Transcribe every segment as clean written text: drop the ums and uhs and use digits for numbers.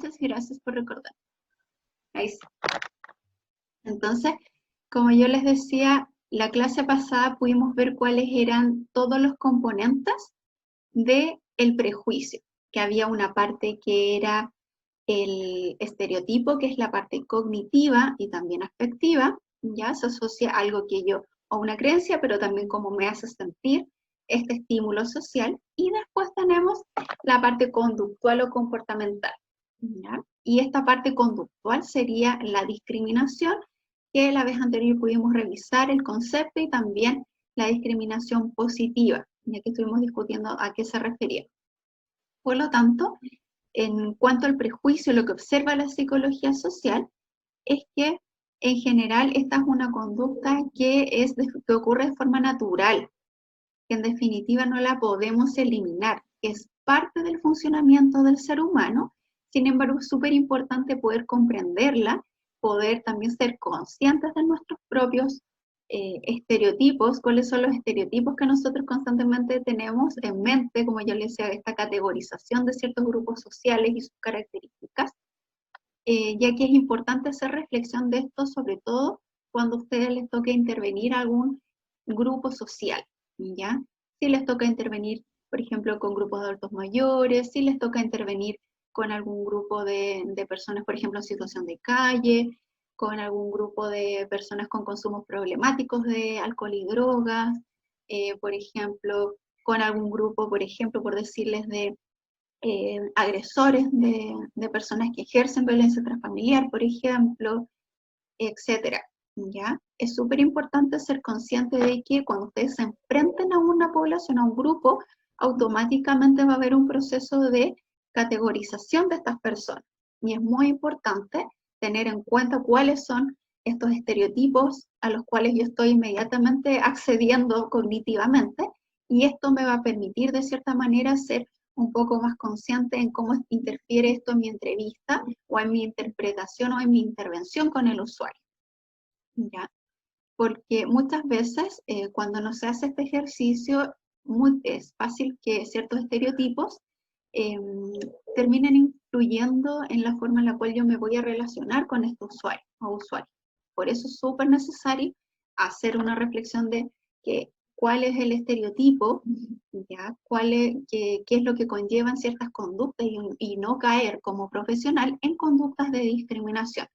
Entonces, gracias por recordar. Ahí sí. Entonces, como yo les decía, la clase pasada pudimos ver cuáles eran todos los componentes del prejuicio, que había una parte que era el estereotipo, que es la parte cognitiva y también afectiva, ya se asocia a algo que yo, o una creencia, pero también cómo me hace sentir este estímulo social, y después tenemos la parte conductual o comportamental, ¿ya? Y esta parte conductual sería la discriminación, que la vez anterior pudimos revisar el concepto, y también la discriminación positiva, ya que estuvimos discutiendo a qué se refería. Por lo tanto, en cuanto al prejuicio, lo que observa la psicología social es que en general esta es una conducta que ocurre de forma natural, que en definitiva no la podemos eliminar, que es parte del funcionamiento del ser humano. Sin embargo, es súper importante poder comprenderla, poder también ser conscientes de nuestros propios estereotipos, cuáles son los estereotipos que nosotros constantemente tenemos en mente, como yo les decía, esta categorización de ciertos grupos sociales y sus características, ya que es importante hacer reflexión de esto, sobre todo cuando a ustedes les toque intervenir a algún grupo social, ¿ya? Si les toca intervenir, por ejemplo, con grupos de adultos mayores, si les toca intervenir con algún grupo de personas, por ejemplo, en situación de calle, con algún grupo de personas con consumos problemáticos de alcohol y drogas, por ejemplo, con algún grupo, por ejemplo, por decirles de agresores de personas que ejercen violencia intrafamiliar, por ejemplo, etcétera, ¿ya? Es súper importante ser consciente de que cuando ustedes se enfrenten a una población, a un grupo, automáticamente va a haber un proceso de categorización de estas personas. Y es muy importante tener en cuenta cuáles son estos estereotipos a los cuales yo estoy inmediatamente accediendo cognitivamente, y esto me va a permitir de cierta manera ser un poco más consciente en cómo interfiere esto en mi entrevista o en mi interpretación o en mi intervención con el usuario, ¿ya? Porque muchas veces cuando no se hace este ejercicio es fácil que ciertos estereotipos eh, terminen influyendo en la forma en la cual yo me voy a relacionar con este usuario o usuario. Por eso es súper necesario hacer una reflexión de que cuál es el estereotipo, ¿ya? Qué es lo que conllevan ciertas conductas, y no caer como profesional en conductas de discriminación,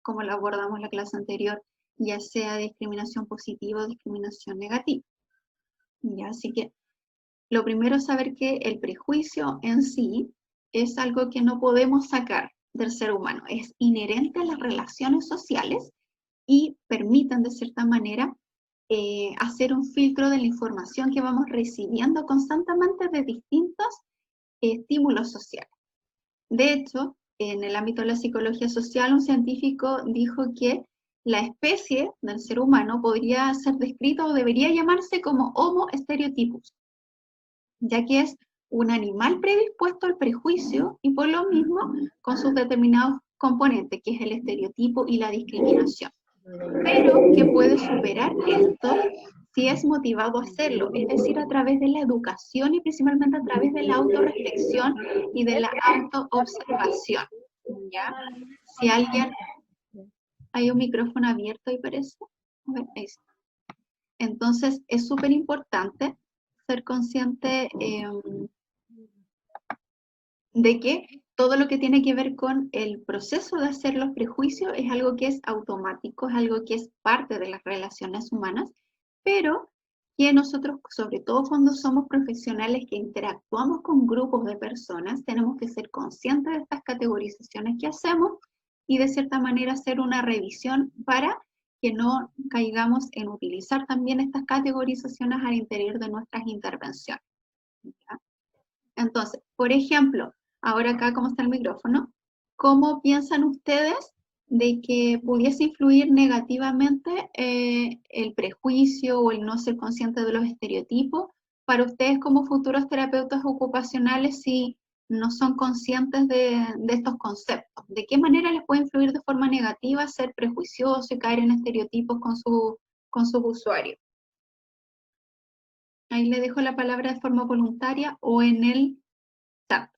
como lo abordamos en la clase anterior, ya sea discriminación positiva o discriminación negativa, ¿ya? Así que lo primero es saber que el prejuicio en sí es algo que no podemos sacar del ser humano, es inherente a las relaciones sociales y permiten de cierta manera hacer un filtro de la información que vamos recibiendo constantemente de distintos estímulos sociales. De hecho, en el ámbito de la psicología social, un científico dijo que la especie del ser humano podría ser descrita o debería llamarse como Homo stereotypus, ya que es un animal predispuesto al prejuicio y por lo mismo con sus determinados componentes, que es el estereotipo y la discriminación, pero que puede superar esto si es motivado a hacerlo, es decir, a través de la educación y principalmente a través de la autorreflexión y de la autoobservación, ¿ya? Si alguien... Hay un micrófono abierto ahí parece. A ver, ahí está. Entonces, es súper importante ser consciente de que todo lo que tiene que ver con el proceso de hacer los prejuicios es algo que es automático, es algo que es parte de las relaciones humanas, pero que nosotros, sobre todo cuando somos profesionales que interactuamos con grupos de personas, tenemos que ser conscientes de estas categorizaciones que hacemos y de cierta manera hacer una revisión para que no caigamos en utilizar también estas categorizaciones al interior de nuestras intervenciones, ¿ya? Entonces, por ejemplo, ahora acá como está el micrófono, ¿cómo piensan ustedes de que pudiese influir negativamente el prejuicio o el no ser consciente de los estereotipos para ustedes como futuros terapeutas ocupacionales si no son conscientes de estos conceptos? ¿De qué manera les puede influir de forma negativa ser prejuicioso y caer en estereotipos con sus usuarios? Ahí le dejo la palabra de forma voluntaria o en el chat.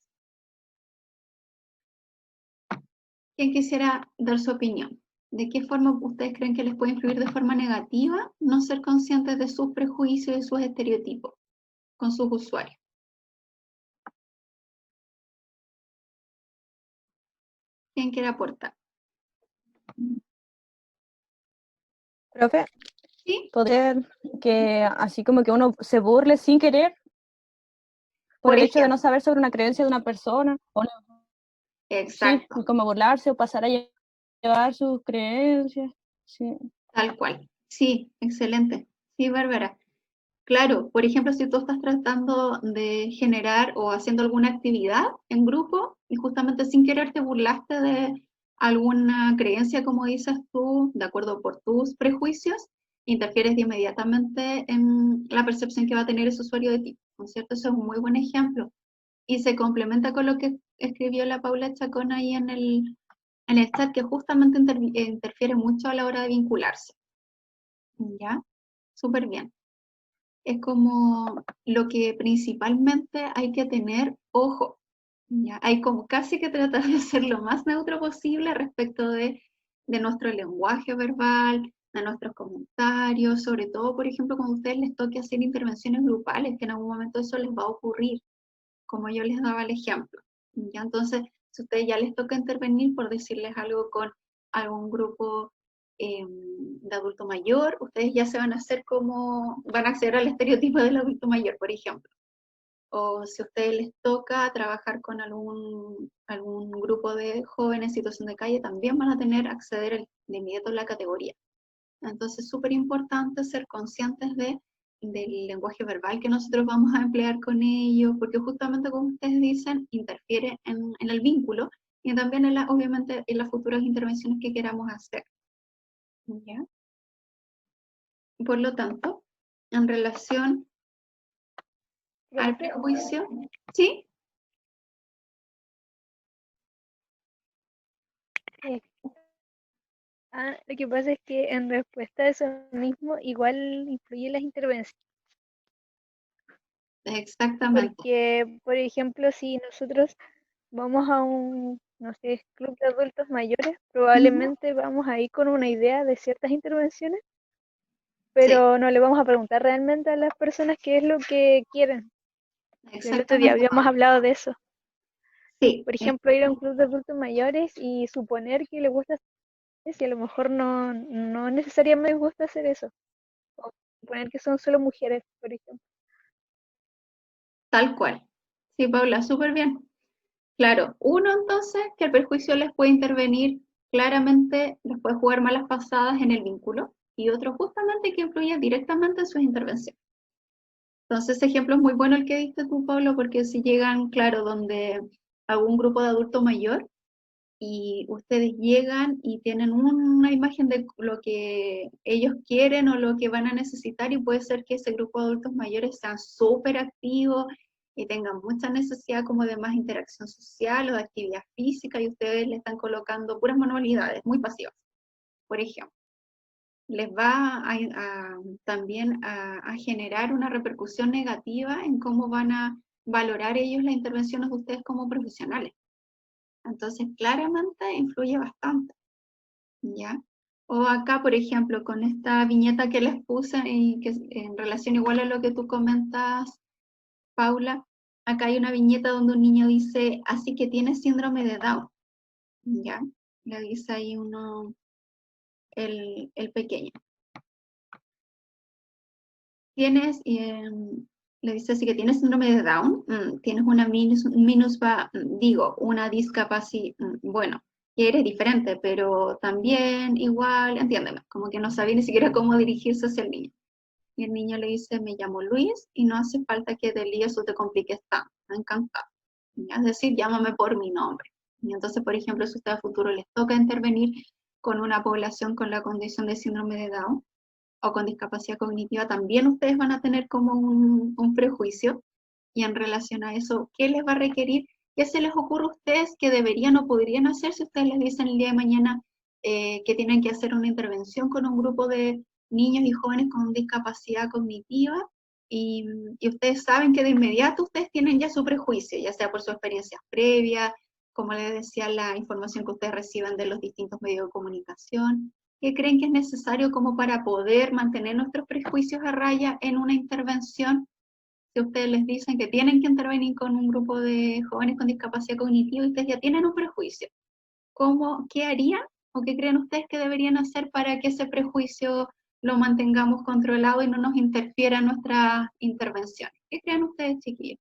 ¿Quién quisiera dar su opinión? ¿De qué forma ustedes creen que les puede influir de forma negativa no ser conscientes de sus prejuicios y sus estereotipos con sus usuarios? ¿Quién quiere aportar? Profe, ¿Sí? podría ser que así como que uno se burle sin querer por Por el hecho de no ejemplo, saber sobre una creencia de una persona, o no, sí, exacto, como burlarse o pasar a llevar sus creencias, sí. tal cual. Sí, excelente. Sí, Bárbara. Claro, por ejemplo, si tú estás tratando de generar o haciendo alguna actividad en grupo y justamente sin querer te burlaste de alguna creencia, como dices tú, de acuerdo por tus prejuicios, interfieres inmediatamente en la percepción que va a tener ese usuario de ti, ¿no es cierto? Eso es un muy buen ejemplo. Y se complementa con lo que escribió la Paula Chacón ahí en el chat, que justamente interfiere mucho a la hora de vincularse. ¿Ya? Súper bien. Es como lo que principalmente hay que tener ojo. ¿Ya? Hay como casi que tratar de ser lo más neutro posible respecto de nuestro lenguaje verbal, de nuestros comentarios, sobre todo, por ejemplo, cuando a ustedes les toque hacer intervenciones grupales, que en algún momento eso les va a ocurrir, como yo les daba el ejemplo. ¿Ya? Entonces, si a ustedes ya les toca intervenir por decirles algo con algún grupo de adulto mayor, ustedes ya se van a hacer como, van a acceder al estereotipo del adulto mayor, por ejemplo. O si a ustedes les toca trabajar con algún grupo de jóvenes en situación de calle, también van a tener acceder de inmediato a la categoría. Entonces, súper importante ser conscientes del lenguaje verbal que nosotros vamos a emplear con ellos, porque justamente como ustedes dicen, interfiere en el vínculo y también obviamente en las futuras intervenciones que queramos hacer. ¿Ya? Por lo tanto, en relación al Profe, prejuicio, ¿sí? eh, lo que pasa es que en respuesta a eso mismo, igual influye las intervenciones, Exactamente. porque, por ejemplo, si nosotros vamos a un, no sé, club de adultos mayores, Ujú. probablemente vamos ahí con una idea de ciertas intervenciones, Sí, pero no le vamos a preguntar realmente a las personas qué es lo que quieren. El otro día exactamente, habíamos Paula. hablado de eso. Sí, Por ejemplo, ir a un club de adultos mayores y suponer que le gusta hacer eso, y a lo mejor no necesariamente les gusta hacer eso. O suponer que son solo mujeres, por ejemplo. tal cual. Sí, Paula, súper bien. Claro, uno entonces que el perjuicio les puede intervenir claramente, les puede jugar malas pasadas en el vínculo, y otro justamente que influye directamente en sus intervenciones. Entonces, ese ejemplo es muy bueno el que diste tú, Pablo, porque si llegan, claro, donde algún grupo de adulto mayor y ustedes llegan y tienen una imagen de lo que ellos quieren o lo que van a necesitar y puede ser que ese grupo de adultos mayores sean súper activos y tengan mucha necesidad como de más interacción social o de actividad física y ustedes le están colocando puras manualidades muy pasivas, por ejemplo. Les va también a generar una repercusión negativa en cómo van a valorar ellos las intervenciones de ustedes como profesionales. Entonces, claramente influye bastante. ¿Ya? O acá, por ejemplo, con esta viñeta que les puse y que en relación igual a lo que tú comentas, Paula, acá hay una viñeta donde un niño dice, así que tiene síndrome de Down, ¿ya? Le dice ahí el pequeño. Tienes, le dice así que tienes síndrome de Down, tienes una digo, una discapacidad, bueno, que eres diferente, pero también igual, entiéndeme, como que no sabía ni siquiera cómo dirigirse hacia el niño. Y el niño le dice, me llamo Luis y no hace falta que te líes o te compliques tanto, encantado. Es decir, llámame por mi nombre. Y entonces, por ejemplo, si a usted a futuro les toca intervenir con una población con la condición de síndrome de Down, o con discapacidad cognitiva, también ustedes van a tener como un prejuicio y en relación a eso, ¿qué les va a requerir? ¿Qué se les ocurre a ustedes que deberían o podrían hacer si ustedes les dicen el día de mañana que tienen que hacer una intervención con un grupo de niños y jóvenes con discapacidad cognitiva y ustedes saben que de inmediato ustedes tienen ya su prejuicio, ya sea por su experiencia previa, como les decía, la información que ustedes reciben de los distintos medios de comunicación, qué creen que es necesario como para poder mantener nuestros prejuicios a raya en una intervención. Si ustedes les dicen que tienen que intervenir con un grupo de jóvenes con discapacidad cognitiva y ustedes ya tienen un prejuicio, ¿qué harían o qué creen ustedes que deberían hacer para que ese prejuicio lo mantengamos controlado y no nos interfiera en nuestras intervenciones? ¿Qué creen ustedes, chiquillos?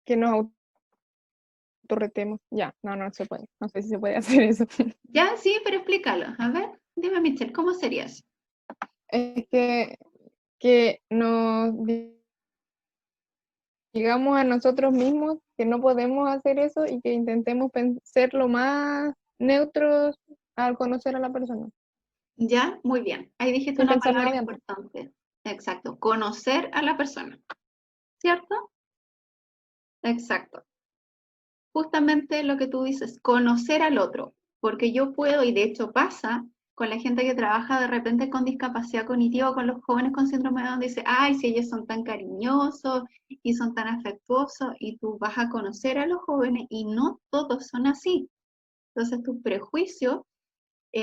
Que nos autorretemos. Ya, no se puede. No sé si se puede hacer eso. Ya, sí, pero explícalo. A ver, dime, Michelle, ¿cómo sería eso? Es que nos digamos a nosotros mismos que no podemos hacer eso y que intentemos ser lo más neutros al conocer a la persona. Ya, muy bien. Ahí dijiste Sin una pensar palabra nada de antes. importante. Exacto, conocer a la persona. ¿Cierto? Exacto. Justamente lo que tú dices, conocer al otro, porque yo puedo, y de hecho pasa con la gente que trabaja de repente con discapacidad cognitiva, con los jóvenes con síndrome de Down, dice, ay, si ellos son tan cariñosos y son tan afectuosos, y tú vas a conocer a los jóvenes y no todos son así. Entonces tus prejuicios,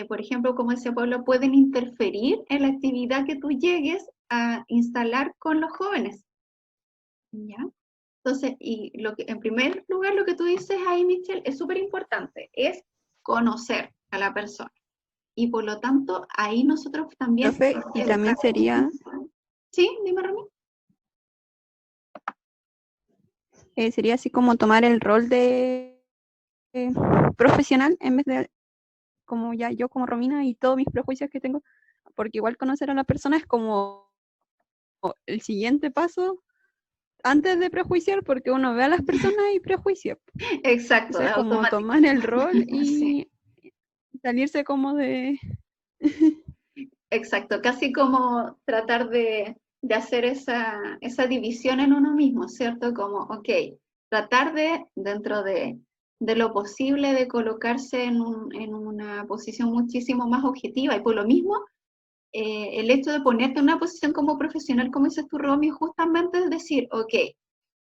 por ejemplo, como decía Pablo, pueden interferir en la actividad que tú llegues a instalar con los jóvenes. ¿Ya? Entonces, en primer lugar, lo que tú dices ahí, Michelle, es súper importante, es conocer a la persona. Y por lo tanto, ahí nosotros también... Profe, y también sería, Sí, dime, Rami. sería así como tomar el rol de profesional en vez de como ya yo como Romina y todos mis prejuicios que tengo, porque igual conocer a la persona es como el siguiente paso antes de prejuiciar, porque uno ve a las personas y prejuicia. Exacto, Entonces, como automático. tomar el rol y Sí. salirse como de... Exacto, casi como tratar de hacer esa división en uno mismo, ¿cierto? Como, ok, tratar dentro de lo posible, de colocarse en una posición muchísimo más objetiva. Y por lo mismo, el hecho de ponerte en una posición como profesional, como dices tú, Romy, justamente es decir, ok,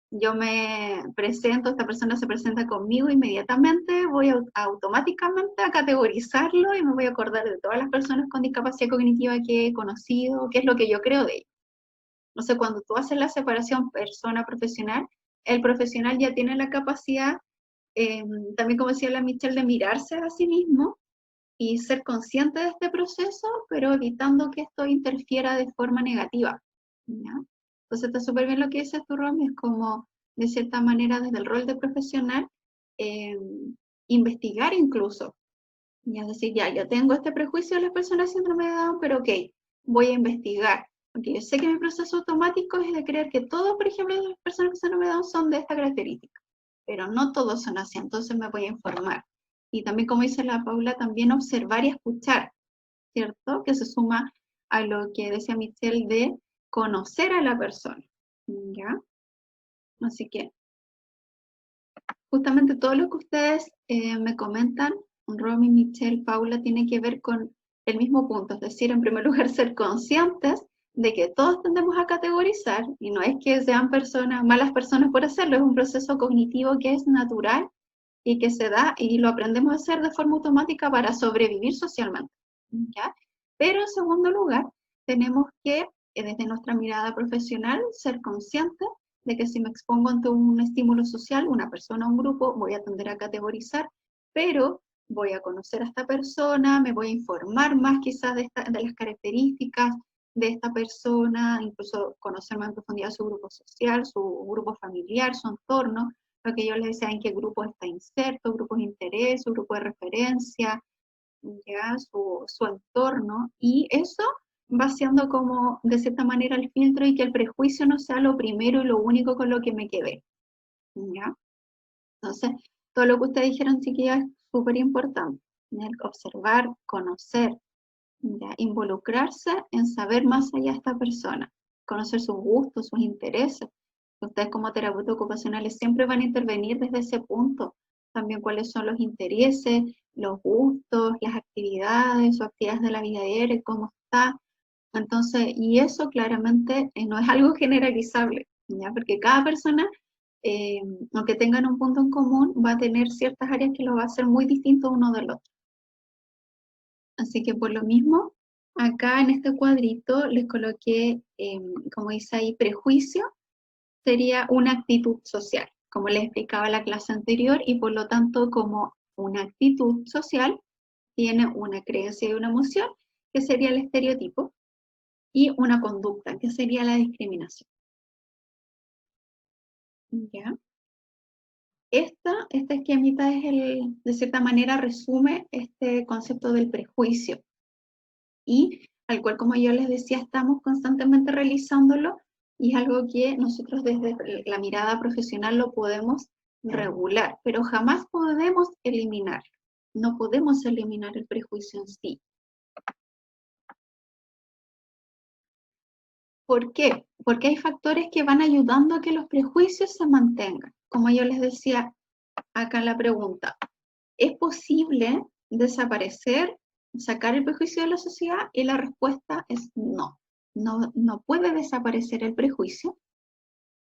yo me presento, esta persona se presenta conmigo, inmediatamente voy automáticamente a categorizarlo y me voy a acordar de todas las personas con discapacidad cognitiva que he conocido, qué es lo que yo creo de ellos. No sé, cuando tú haces la separación persona-profesional, el profesional ya tiene la capacidad, también como decía la Michelle, de mirarse a sí mismo y ser consciente de este proceso, pero evitando que esto interfiera de forma negativa, ¿ya? Entonces está súper bien lo que dices tú, Romy, es como, de cierta manera, desde el rol de profesional, eh, investigar incluso, y es decir, ya, yo tengo este prejuicio de las personas síndrome de Down, pero ok, voy a investigar, porque yo sé que mi proceso automático es de creer que todos, por ejemplo, las personas con síndrome de Down son de esta característica, pero no todos son así, entonces me voy a informar. Y también, como dice la Paula, también observar y escuchar, ¿cierto? Que se suma a lo que decía Michelle de conocer a la persona, ¿ya? Así que, justamente todo lo que ustedes me comentan, Romy, Michelle, Paula, tiene que ver con el mismo punto, es decir, en primer lugar, ser conscientes de que todos tendemos a categorizar, y no es que sean malas personas por hacerlo, es un proceso cognitivo que es natural y que se da y lo aprendemos a hacer de forma automática para sobrevivir socialmente, ¿ya? Pero en segundo lugar, tenemos que, desde nuestra mirada profesional, ser conscientes de que si me expongo ante un estímulo social, una persona o un grupo, voy a tender a categorizar, pero voy a conocer a esta persona, me voy a informar más quizás de las características de esta persona, incluso conocer más en profundidad su grupo social, su grupo familiar, su entorno, lo que yo les decía, en qué grupo está inserto, grupos de interés, su grupo de referencia, ya, su entorno, y eso va siendo como, de cierta manera, el filtro y que el prejuicio no sea lo primero y lo único con lo que me quedé, ¿ya? Entonces, todo lo que ustedes dijeron, chiquillas, es súper importante, observar, conocer, ¿ya? Involucrarse en saber más allá de esta persona, conocer sus gustos, sus intereses. Ustedes como terapeutas ocupacionales siempre van a intervenir desde ese punto. También cuáles son los intereses, los gustos, las actividades o actividades de la vida diaria, cómo está. Entonces, y eso claramente no es algo generalizable. ¿ya? Porque cada persona, aunque tengan un punto en común, va a tener ciertas áreas que lo va a hacer muy distinto uno del otro. Así que por lo mismo, acá en este cuadrito les coloqué, como dice ahí, prejuicio, sería una actitud social, como les explicaba en la clase anterior, y por lo tanto, como una actitud social, tiene una creencia y una emoción, que sería el estereotipo, y una conducta, que sería la discriminación. ¿Ya? Esta esquemita es de cierta manera resume este concepto del prejuicio, y al cual, como yo les decía, estamos constantemente realizándolo, y es algo que nosotros desde la mirada profesional lo podemos regular, pero jamás podemos eliminar. No podemos eliminar el prejuicio en sí. ¿Por qué? Porque hay factores que van ayudando a que los prejuicios se mantengan. Como yo les decía acá en la pregunta, ¿es posible desaparecer, sacar el prejuicio de la sociedad? Y la respuesta es no. No puede desaparecer el prejuicio.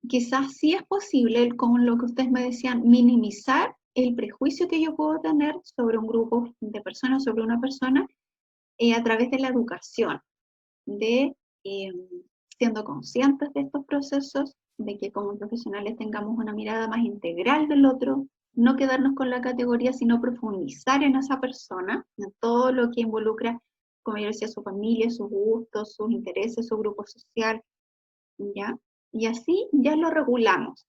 Quizás sí es posible, con lo que ustedes me decían, minimizar el prejuicio que yo puedo tener sobre un grupo de personas, sobre una persona, a través de la educación, de siendo conscientes de estos procesos, de que como profesionales tengamos una mirada más integral del otro, no quedarnos con la categoría, sino profundizar en esa persona, en todo lo que involucra, como yo decía, su familia, sus gustos, sus intereses, su grupo social, ¿ya? Y así ya lo regulamos.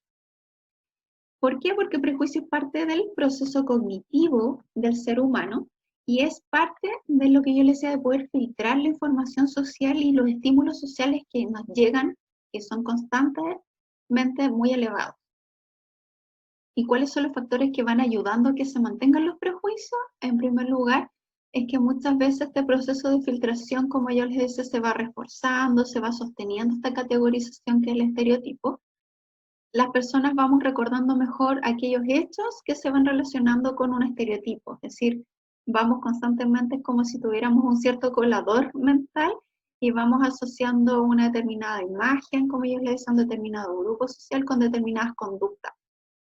¿Por qué? Porque el prejuicio es parte del proceso cognitivo del ser humano, y es parte de lo que yo les decía, de poder filtrar la información social y los estímulos sociales que nos llegan, que son constantemente muy elevados. ¿Y cuáles son los factores que van ayudando a que se mantengan los prejuicios? En primer lugar, es que muchas veces este proceso de filtración, como yo les decía, se va reforzando, se va sosteniendo esta categorización que es el estereotipo. Las personas vamos recordando mejor aquellos hechos que se van relacionando con un estereotipo, es decir, vamos constantemente como si tuviéramos un cierto colador mental y vamos asociando una determinada imagen, como ellos le dicen, un determinado grupo social con determinadas conductas.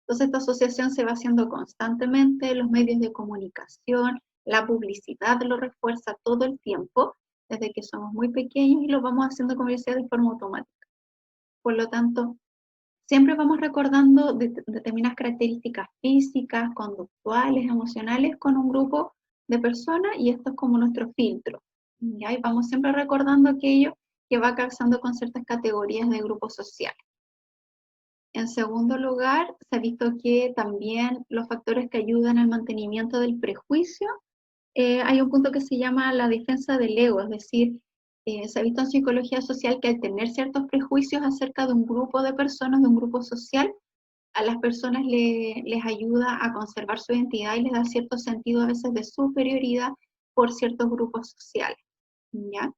Entonces esta asociación se va haciendo constantemente, los medios de comunicación, la publicidad lo refuerza todo el tiempo, desde que somos muy pequeños, y lo vamos haciendo, como decía, de forma automática. Por lo tanto, siempre vamos recordando determinadas características físicas, conductuales, emocionales con un grupo de personas, y esto es como nuestro filtro, ¿ya? Y vamos siempre recordando aquello que va calzando con ciertas categorías de grupos sociales. En segundo lugar, se ha visto que también los factores que ayudan al mantenimiento del prejuicio, hay un punto que se llama la defensa del ego, es decir, se ha visto en psicología social que al tener ciertos prejuicios acerca de un grupo de personas, de un grupo social, a las personas les ayuda a conservar su identidad y les da cierto sentido a veces de superioridad por ciertos grupos sociales, ¿ya?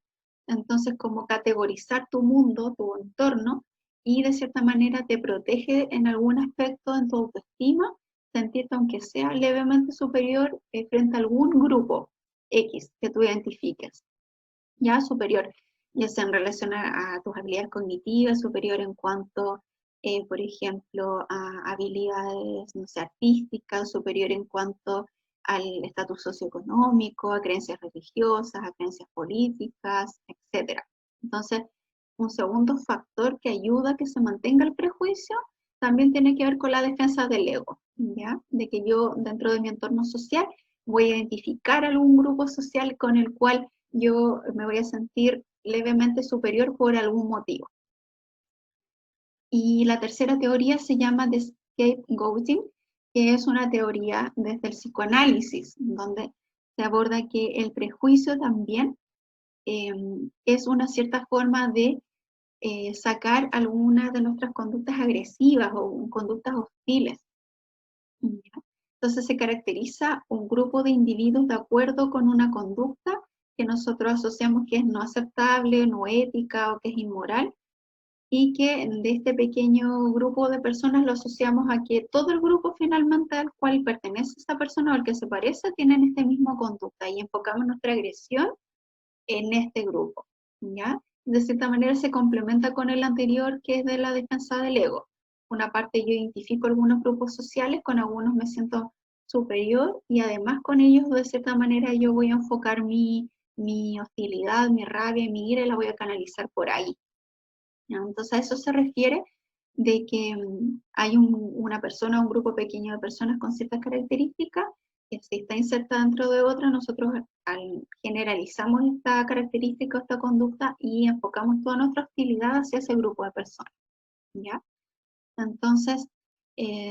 Entonces, como categorizar tu mundo, tu entorno, y de cierta manera te protege en algún aspecto en tu autoestima, sentirte aunque sea levemente superior frente a algún grupo X que tú identifiques, ya superior, ya sea en relación a tus habilidades cognitivas, superior en cuanto, por ejemplo, a habilidades, no sé, artísticas, superior en cuanto al estatus socioeconómico, a creencias religiosas, a creencias políticas, etc. Entonces, un segundo factor que ayuda a que se mantenga el prejuicio también tiene que ver con la defensa del ego, ¿ya? De que yo dentro de mi entorno social voy a identificar algún grupo social con el cual yo me voy a sentir levemente superior por algún motivo. Y la tercera teoría se llama the scapegoating, que es una teoría desde el psicoanálisis, donde se aborda que el prejuicio también es una cierta forma de sacar algunas de nuestras conductas agresivas o conductas hostiles. Entonces se caracteriza un grupo de individuos de acuerdo con una conducta que nosotros asociamos que es no aceptable, no ética o que es inmoral, y que de este pequeño grupo de personas lo asociamos a que todo el grupo finalmente al cual pertenece esa persona o al que se parece tienen esta misma conducta, y enfocamos nuestra agresión en este grupo, ¿ya? de cierta manera se complementa con el anterior, que es de la defensa del ego. Una parte yo identifico algunos grupos sociales, con algunos me siento superior y además con ellos de cierta manera yo voy a enfocar mi hostilidad, mi rabia y mi ira y la voy a canalizar por ahí. ¿No? Entonces a eso se refiere de que hay una persona, un grupo pequeño de personas con ciertas características que si está inserta dentro de otra, nosotros generalizamos esta característica, esta conducta y enfocamos toda nuestra hostilidad hacia ese grupo de personas. ¿Ya? Entonces,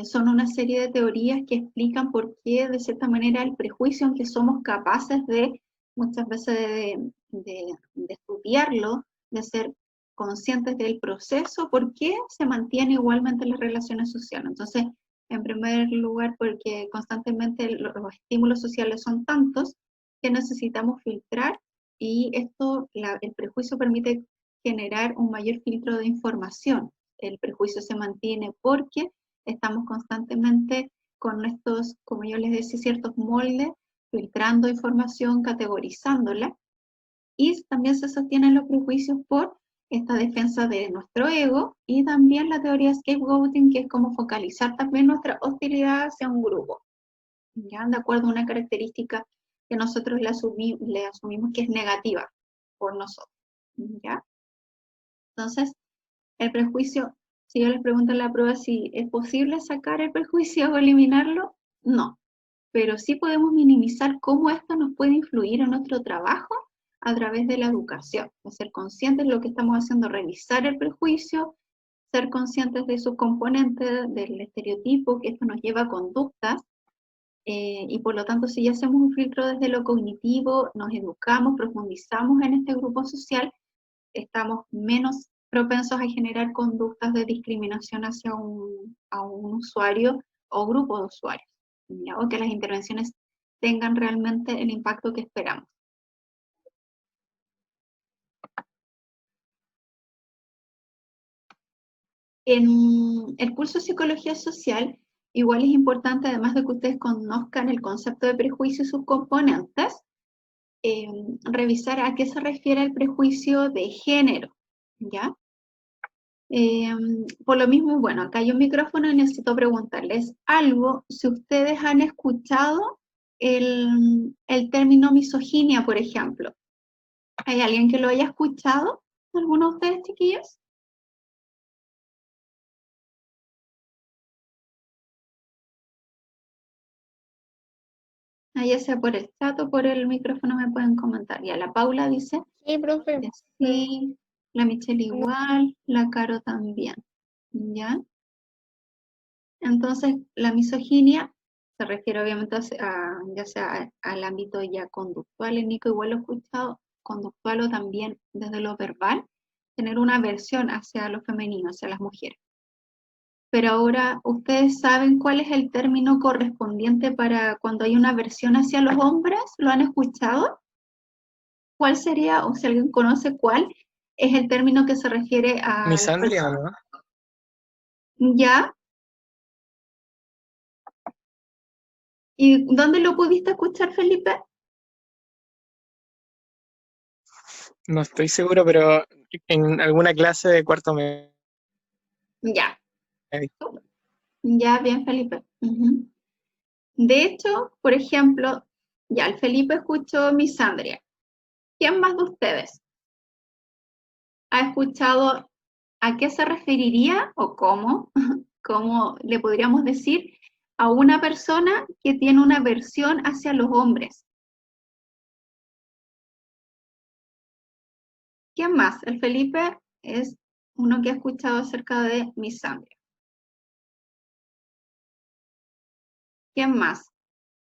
son una serie de teorías que explican por qué, de cierta manera, el prejuicio, aunque somos capaces de, muchas veces, de estudiarlo, de ser conscientes del proceso, por qué se mantiene igualmente en las relaciones sociales. Entonces, en primer lugar, porque constantemente los estímulos sociales son tantos que necesitamos filtrar y esto, el prejuicio permite generar un mayor filtro de información. El prejuicio se mantiene porque estamos constantemente con estos, como yo les decía, ciertos moldes, filtrando información, categorizándola, y también se sostienen los prejuicios por esta defensa de nuestro ego y también la teoría scapegoating, que es como focalizar también nuestra hostilidad hacia un grupo, ¿ya? De acuerdo a una característica que nosotros le asumimos que es negativa por nosotros, ¿ya? Entonces, el prejuicio, si yo les pregunto en la prueba si es posible sacar el prejuicio o eliminarlo, no. Pero sí podemos minimizar cómo esto nos puede influir en nuestro trabajo a través de la educación. De ser conscientes de lo que estamos haciendo, revisar el prejuicio, ser conscientes de sus componentes, del estereotipo, que esto nos lleva a conductas, y por lo tanto si ya hacemos un filtro desde lo cognitivo, nos educamos, profundizamos en este grupo social, estamos menos propensos a generar conductas de discriminación hacia a un usuario o grupo de usuarios, ¿ya? O que las intervenciones tengan realmente el impacto que esperamos. En el curso de Psicología Social, igual es importante, además de que ustedes conozcan el concepto de prejuicio y sus componentes, revisar a qué se refiere el prejuicio de género, ¿ya? Por lo mismo, bueno, acá hay un micrófono y necesito preguntarles algo. Si ustedes han escuchado el término misoginia, por ejemplo. ¿Hay alguien que lo haya escuchado? ¿Alguno de ustedes, chiquillos? Ya sea por el chat o por el micrófono me pueden comentar. Ya, la Paula dice Sí, profe. que sí, la Michelle igual, la Caro también. ¿Ya? Entonces, la misoginia se refiere obviamente ya sea al ámbito ya conductual, el Nico igual lo he escuchado, conductual o también desde lo verbal, tener una aversión hacia lo femenino, hacia las mujeres. Pero ahora, ¿ustedes saben cuál es el término correspondiente para cuando hay una aversión hacia los hombres? ¿Lo han escuchado? ¿Cuál sería, o si alguien conoce cuál, es el término que se refiere a las Misandria, personas? ¿no? ¿Ya? ¿Y dónde lo pudiste escuchar, Felipe? No estoy seguro, pero en alguna clase de cuarto medio. Ya. Ya, bien, Felipe. Ujú. De hecho, por ejemplo, ya el Felipe escuchó Misandria. ¿Quién más de ustedes ha escuchado a qué se referiría o cómo le podríamos decir a una persona que tiene una aversión hacia los hombres? ¿Quién más? El Felipe es uno que ha escuchado acerca de Misandria. ¿Quién más?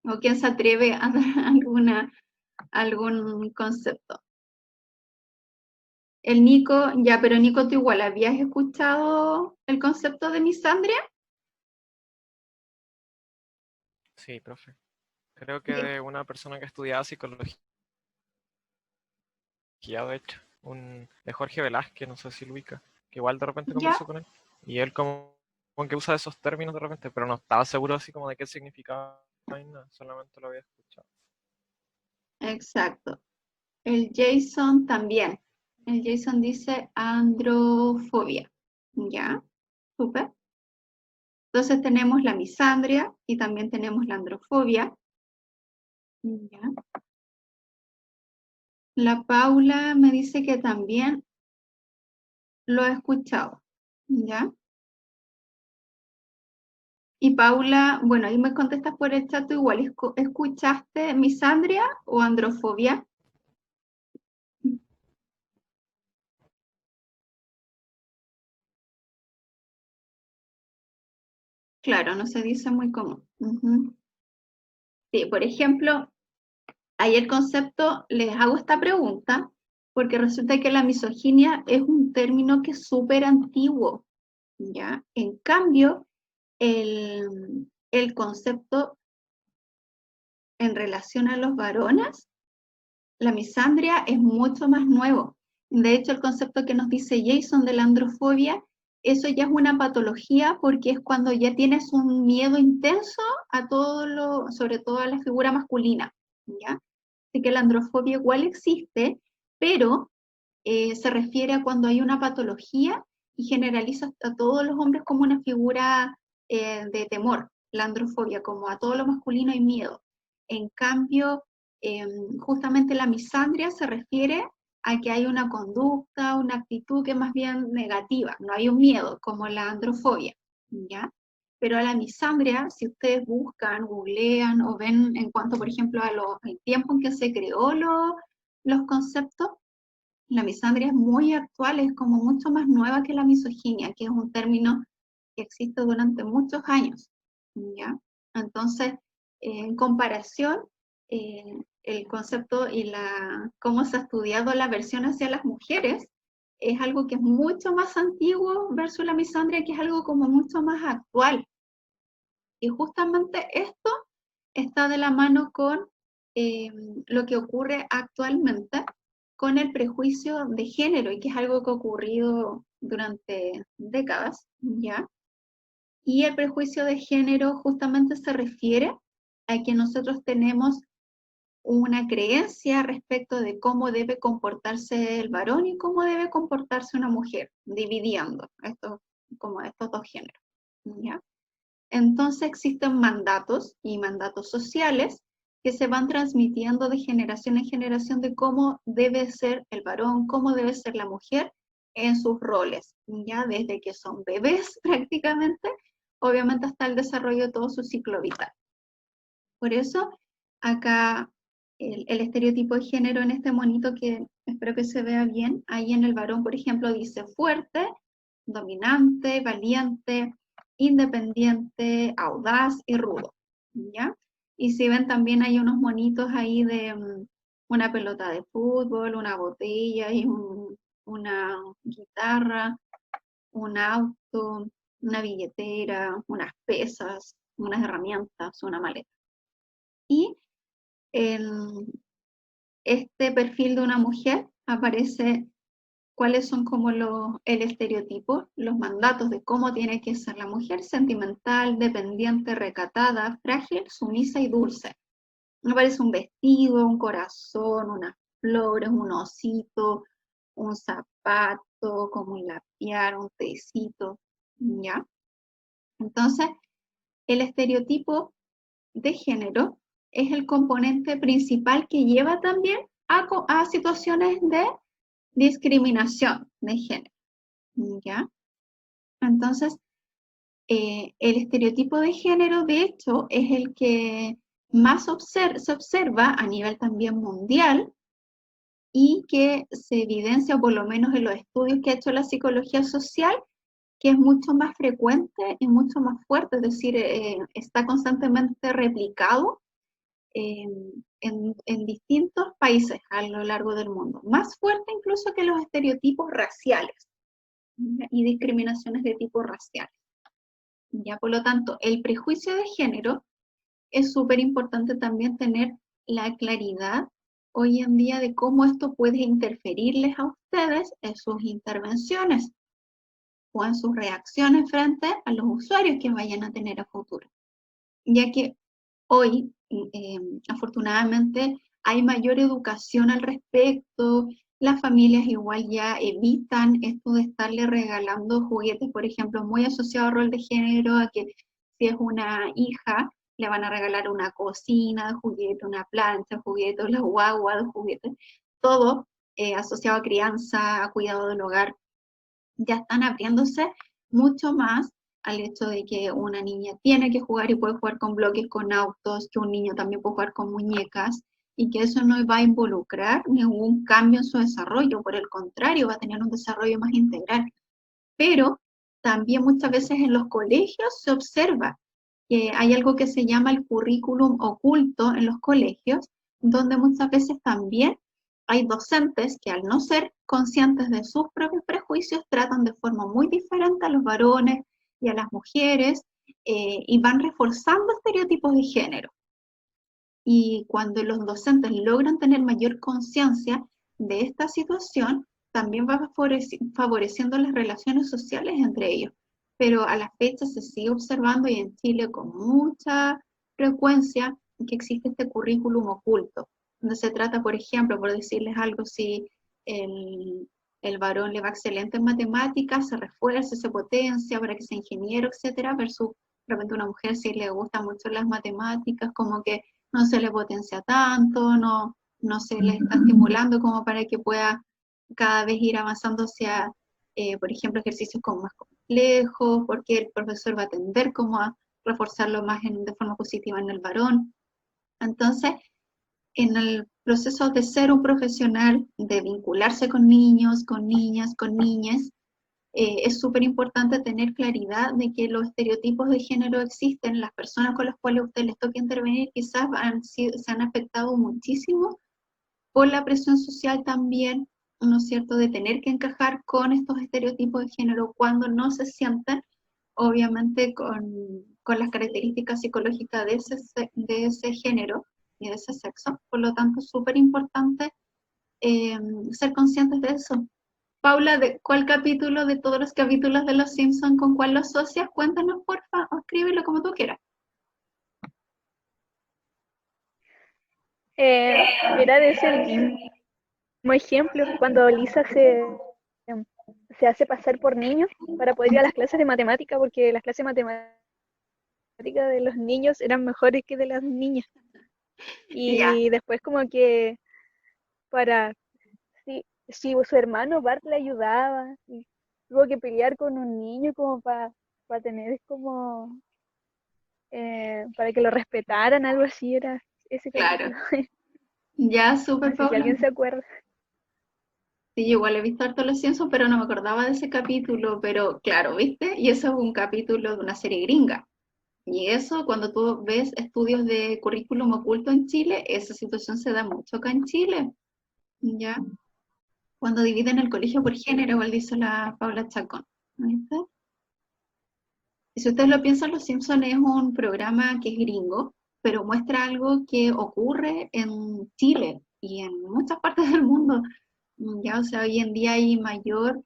¿O quién se atreve a dar algún concepto? El Nico, ya, pero Nico, ¿tú igual habías escuchado el concepto de misandria? Sí, profe. Creo que de una persona que estudiaba psicología, de hecho, de Jorge Velázquez, no sé si lo ubica, que igual de repente ¿Ya? conversó con él. Y él como que usa esos términos de repente, pero no estaba seguro así como de qué significaba ni nada, solamente lo había escuchado. Exacto. El Jason también. El Jason dice androfobia. ¿Ya? Súper. Entonces tenemos la misandria y también tenemos la androfobia. ¿Ya? La Paula me dice que también lo ha escuchado. ¿Ya? Y Paula, bueno, ahí me contestas por el chat igual. ¿Escuchaste misandria o androfobia? Claro, no se dice muy común. Ujú. Sí, por ejemplo, ahí el concepto, les hago esta pregunta, porque resulta que la misoginia es un término que es súper antiguo, ¿ya? En cambio, el concepto en relación a los varones, la misandria es mucho más nuevo. De hecho, el concepto que nos dice Jason de la androfobia, eso ya es una patología porque es cuando ya tienes un miedo intenso a todo lo, sobre todo a la figura masculina, ¿ya? Así que la androfobia igual existe, pero se refiere a cuando hay una patología y generaliza a todos los hombres como una figura de temor, la androfobia, como a todo lo masculino hay miedo. En cambio, justamente la misandria se refiere a que hay una conducta, una actitud que es más bien negativa, no hay un miedo como la androfobia, ¿ya? Pero a la misandria, si ustedes buscan, googlean o ven en cuanto, por ejemplo, al tiempo en que se creó los conceptos, la misandria es muy actual, es como mucho más nueva que la misoginia, que es un término que existe durante muchos años, ¿ya? Entonces, en comparación, el concepto y cómo se ha estudiado la versión hacia las mujeres es algo que es mucho más antiguo versus la misandria, que es algo como mucho más actual. Y justamente esto está de la mano con lo que ocurre actualmente con el prejuicio de género, y que es algo que ha ocurrido durante décadas, ¿ya? Y el prejuicio de género justamente se refiere a que nosotros tenemos una creencia respecto de cómo debe comportarse el varón y cómo debe comportarse una mujer, dividiendo como estos dos géneros, ¿ya? Entonces existen mandatos y mandatos sociales que se van transmitiendo de generación en generación de cómo debe ser el varón, cómo debe ser la mujer en sus roles, ya desde que son bebés prácticamente, obviamente hasta el desarrollo de todo su ciclo vital. Por eso, acá el estereotipo de género en este monito, que espero que se vea bien, ahí en el varón, por ejemplo, dice fuerte, dominante, valiente, independiente, audaz y rudo, ¿ya? Y si ven, también hay unos monitos ahí de una pelota de fútbol, una botella y una guitarra, un auto, una billetera, unas pesas, unas herramientas, una maleta. Y en este perfil de una mujer aparece cuáles son como el estereotipo, los mandatos de cómo tiene que ser la mujer: sentimental, dependiente, recatada, frágil, sumisa y dulce. Aparece un vestido, un corazón, unas flores, un osito, un zapato, como un lapiar, un tecito, ¿ya? Entonces, el estereotipo de género es el componente principal que lleva también a situaciones de discriminación de género, ¿ya? Entonces, el estereotipo de género, de hecho, es el que más se observa a nivel también mundial y que se evidencia, por lo menos en los estudios que ha hecho la psicología social, que es mucho más frecuente y mucho más fuerte, es decir, está constantemente replicado en distintos países a lo largo del mundo, más fuerte incluso que los estereotipos raciales, ¿ya? Y discriminaciones de tipo racial. Ya, por lo tanto, el prejuicio de género es súper importante también tener la claridad hoy en día de cómo esto puede interferirles a ustedes en sus intervenciones o en sus reacciones frente a los usuarios que vayan a tener a futuro. Ya que hoy, afortunadamente, hay mayor educación al respecto, las familias igual ya evitan esto de estarle regalando juguetes, por ejemplo, muy asociado al rol de género, a que si es una hija, le van a regalar una cocina de juguete, una plancha de juguete, la guagua de juguete, todo asociado a crianza, a cuidado del hogar, ya están abriéndose mucho más al hecho de que una niña tiene que jugar y puede jugar con bloques, con autos, que un niño también puede jugar con muñecas, y que eso no va a involucrar ningún cambio en su desarrollo, por el contrario, va a tener un desarrollo más integral. Pero también muchas veces en los colegios se observa que hay algo que se llama el currículum oculto en los colegios, donde muchas veces también hay docentes que al no ser conscientes de sus propios prejuicios tratan de forma muy diferente a los varones y a las mujeres y van reforzando estereotipos de género. Y cuando los docentes logran tener mayor conciencia de esta situación, también va favoreciendo las relaciones sociales entre ellos. Pero a la fecha se sigue observando, y en Chile con mucha frecuencia, que existe este currículum oculto, donde se trata, por ejemplo, por decirles algo, si el varón le va excelente en matemáticas, se refuerza, se potencia para que sea ingeniero, etcétera, versus de repente una mujer si le gustan mucho las matemáticas, como que no se le potencia tanto, no se le está estimulando como para que pueda cada vez ir avanzando hacia, por ejemplo, ejercicios como más complejos, porque el profesor va a tender como a reforzarlo más de forma positiva en el varón. Entonces, en el proceso de ser un profesional, de vincularse con niños, con niñas, con niñas, es súper importante tener claridad de que los estereotipos de género existen. Las personas con las cuales a usted les toque intervenir quizás se han afectado muchísimo por la presión social también, ¿no es cierto?, de tener que encajar con estos estereotipos de género cuando no se sienten, obviamente, con las características psicológicas de ese género y de ese sexo. Por lo tanto, es súper importante ser conscientes de eso. Paula, ¿de cuál capítulo de todos los capítulos de Los Simpsons, con cuál lo asocias? Cuéntanos, porfa, o escríbelo como tú quieras. Mira, de ese mismo ejemplo, cuando Lisa se hace pasar por niño para poder ir a las clases de matemática, porque las clases de matemática de los niños eran mejores que de las niñas. Ya. Y después como que para, si su hermano Bart le ayudaba, y tuvo que pelear con un niño como para tener como, para que lo respetaran, algo así era ese Claro. capítulo. Ya, No súper, sé si Paula. alguien se acuerda. Sí, yo igual he visto harto Los Simpsons, pero no me acordaba de ese capítulo, pero claro, ¿viste? Y eso es un capítulo de una serie gringa. Y eso, cuando tú ves estudios de currículum oculto en Chile, esa situación se da mucho acá en Chile, ¿ya? Cuando dividen el colegio por género, igual dice la Paula Chacón, ¿viste? Y si ustedes lo piensan, Los Simpsons es un programa que es gringo, pero muestra algo que ocurre en Chile y en muchas partes del mundo. Ya, o sea, hoy en día hay mayor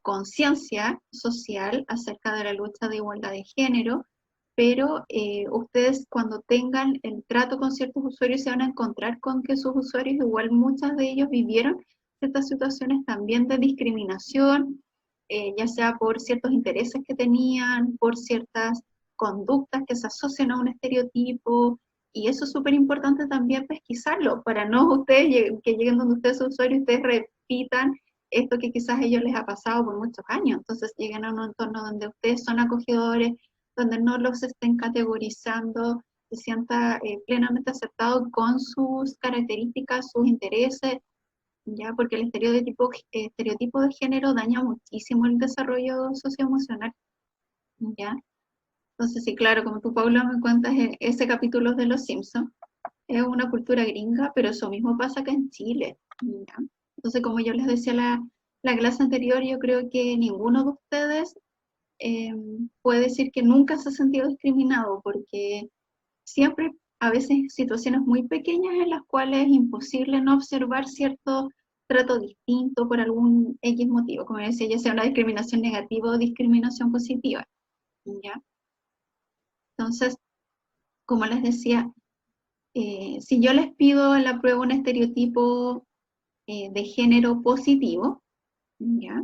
conciencia social acerca de la lucha de igualdad de género, pero ustedes cuando tengan el trato con ciertos usuarios se van a encontrar con que sus usuarios, igual muchas de ellos vivieron ciertas situaciones también de discriminación, ya sea por ciertos intereses que tenían, por ciertas conductas que se asocian a un estereotipo, y eso es súper importante también pesquisarlo, para no ustedes que lleguen donde ustedes son usuarios y ustedes repitan esto que quizás a ellos les ha pasado por muchos años. Entonces lleguen a un entorno donde ustedes son acogedores, donde no los estén categorizando, se sienta plenamente aceptado con sus características, sus intereses, ya, porque el estereotipo de género daña muchísimo el desarrollo socioemocional, ya. Entonces, sí, claro, como tú, Paula, me cuentas, ese capítulo de Los Simpsons es una cultura gringa, pero eso mismo pasa acá en Chile, ¿ya? Entonces, como yo les decía la clase anterior, yo creo que ninguno de ustedes puede decir que nunca se ha sentido discriminado, porque siempre, a veces, situaciones muy pequeñas en las cuales es imposible no observar cierto trato distinto por algún X motivo, como decía, ya sea una discriminación negativa o discriminación positiva, ¿ya? Entonces, como les decía, si yo les pido en la prueba un estereotipo de género positivo, ¿ya?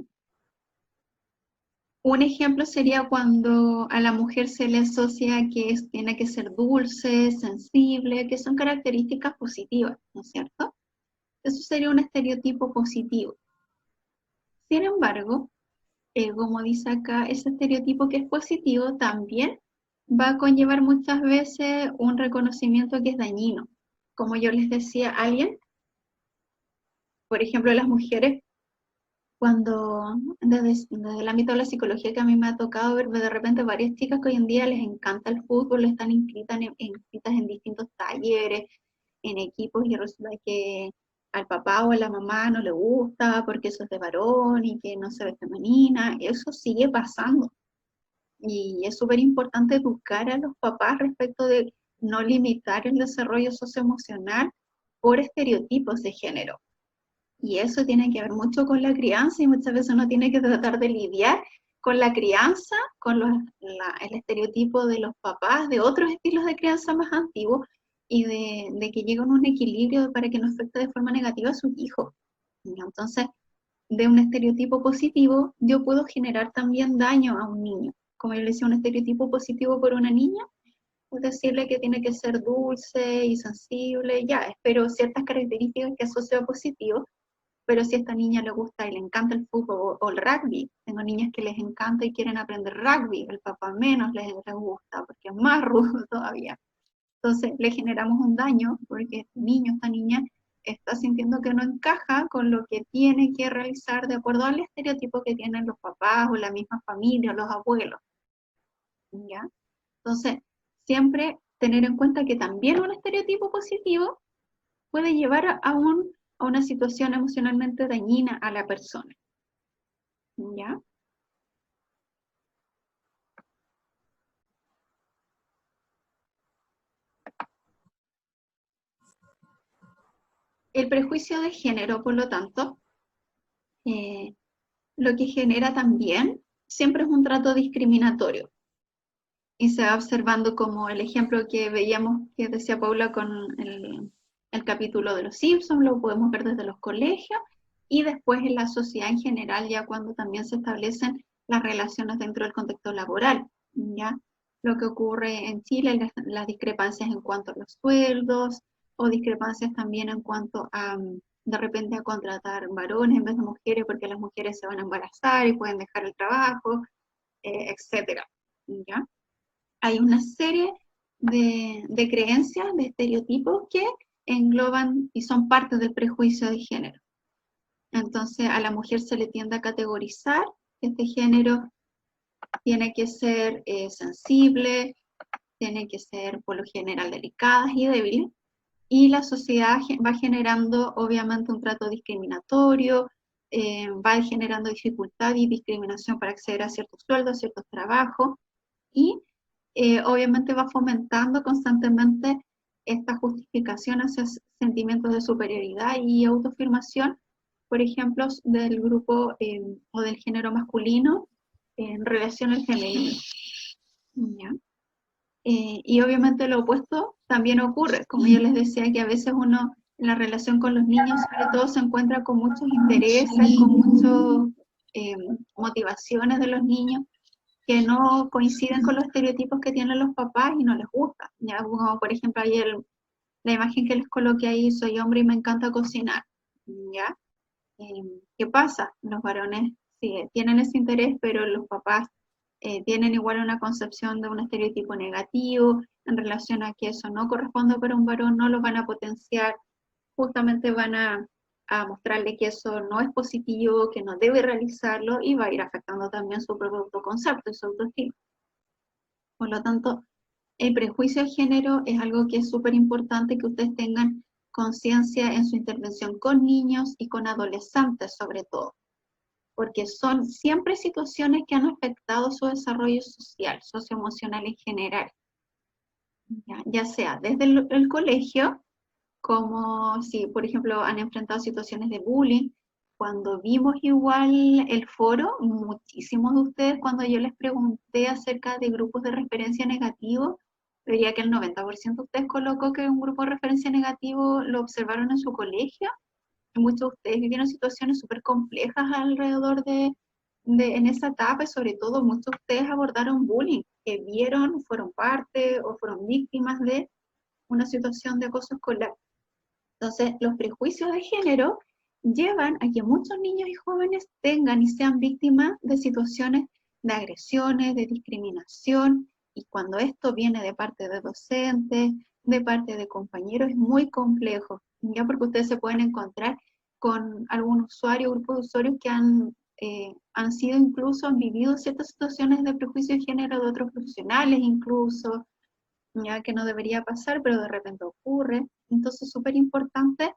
Un ejemplo sería cuando a la mujer se le asocia que tiene que ser dulce, sensible, que son características positivas, ¿no es cierto? Eso sería un estereotipo positivo. Sin embargo, como dice acá, ese estereotipo que es positivo también va a conllevar muchas veces un reconocimiento que es dañino. Como yo les decía, alguien, por ejemplo, las mujeres, cuando desde el ámbito de la psicología que a mí me ha tocado ver de repente varias chicas que hoy en día les encanta el fútbol, están inscritas en distintos talleres, en equipos, y resulta que al papá o a la mamá no le gusta porque eso es de varón y que no se ve femenina. Eso sigue pasando. Y es súper importante educar a los papás respecto de no limitar el desarrollo socioemocional por estereotipos de género. Y eso tiene que ver mucho con la crianza, y muchas veces uno tiene que tratar de lidiar con la crianza, con el estereotipo de los papás, de otros estilos de crianza más antiguos, y de que lleguen a un equilibrio para que no afecte de forma negativa a sus hijos. Entonces, de un estereotipo positivo, yo puedo generar también daño a un niño. Como yo le decía, un estereotipo positivo por una niña, es decirle que tiene que ser dulce y sensible, ya, espero ciertas características que asocio a positivo, pero si a esta niña le gusta y le encanta el fútbol o el rugby, tengo niñas que les encanta y quieren aprender rugby, el papá menos les gusta porque es más rudo todavía. Entonces le generamos un daño porque este niño, esta niña, está sintiendo que no encaja con lo que tiene que realizar de acuerdo al estereotipo que tienen los papás o la misma familia, los abuelos. ¿Ya? Entonces, siempre tener en cuenta que también un estereotipo positivo puede llevar a una situación emocionalmente dañina a la persona. ¿Ya? El prejuicio de género, por lo tanto, lo que genera también siempre es un trato discriminatorio. Y se va observando como el ejemplo que veíamos, que decía Paula con el capítulo de los Simpsons, lo podemos ver desde los colegios, y después en la sociedad en general, ya cuando también se establecen las relaciones dentro del contexto laboral, ¿ya? Lo que ocurre en Chile, las discrepancias en cuanto a los sueldos, o discrepancias también en cuanto a, de repente, a contratar varones en vez de mujeres, porque las mujeres se van a embarazar y pueden dejar el trabajo, etcétera, ¿ya? Hay una serie de creencias, de estereotipos que engloban y son parte del prejuicio de género. Entonces a la mujer se le tiende a categorizar que este género tiene que ser sensible, tiene que ser por lo general delicadas y débiles, y la sociedad va generando obviamente un trato discriminatorio, va generando dificultad y discriminación para acceder a ciertos sueldos, a ciertos trabajos, y obviamente va fomentando constantemente esta justificación hacia sentimientos de superioridad y autoafirmación, por ejemplo, del grupo o del género masculino en relación al femenino. ¿Ya? Y obviamente lo opuesto también ocurre, como yo les decía, que a veces uno en la relación con los niños sobre todo se encuentra con muchos intereses, con muchas motivaciones de los niños que no coinciden con los estereotipos que tienen los papás y no les gusta. Ya, como por ejemplo ayer la imagen que les coloqué ahí, soy hombre y me encanta cocinar. ¿Ya? ¿Qué pasa? Los varones sí, tienen ese interés, pero los papás tienen igual una concepción de un estereotipo negativo en relación a que eso no corresponde para un varón, no lo van a potenciar, justamente van a mostrarle que eso no es positivo, que no debe realizarlo, y va a ir afectando también su propio autoconcepto y su autoestima. Por lo tanto, el prejuicio de género es algo que es súper importante que ustedes tengan conciencia en su intervención con niños y con adolescentes sobre todo, porque son siempre situaciones que han afectado su desarrollo social, socioemocional en general, ya sea desde el colegio, como si, por ejemplo, han enfrentado situaciones de bullying. Cuando vimos igual el foro, muchísimos de ustedes, cuando yo les pregunté acerca de grupos de referencia negativo, vería que el 90% de ustedes colocó que un grupo de referencia negativo lo observaron en su colegio, muchos de ustedes vivieron situaciones súper complejas alrededor en esa etapa, y sobre todo muchos de ustedes abordaron bullying, que vieron, fueron parte o fueron víctimas de una situación de acoso escolar. Entonces, los prejuicios de género llevan a que muchos niños y jóvenes tengan y sean víctimas de situaciones de agresiones, de discriminación, y cuando esto viene de parte de docentes, de parte de compañeros, es muy complejo, ya porque ustedes se pueden encontrar con algún usuario, grupo de usuarios que han sido incluso, han vivido ciertas situaciones de prejuicio de género de otros profesionales incluso, ya que no debería pasar, pero de repente ocurre. Entonces es súper importante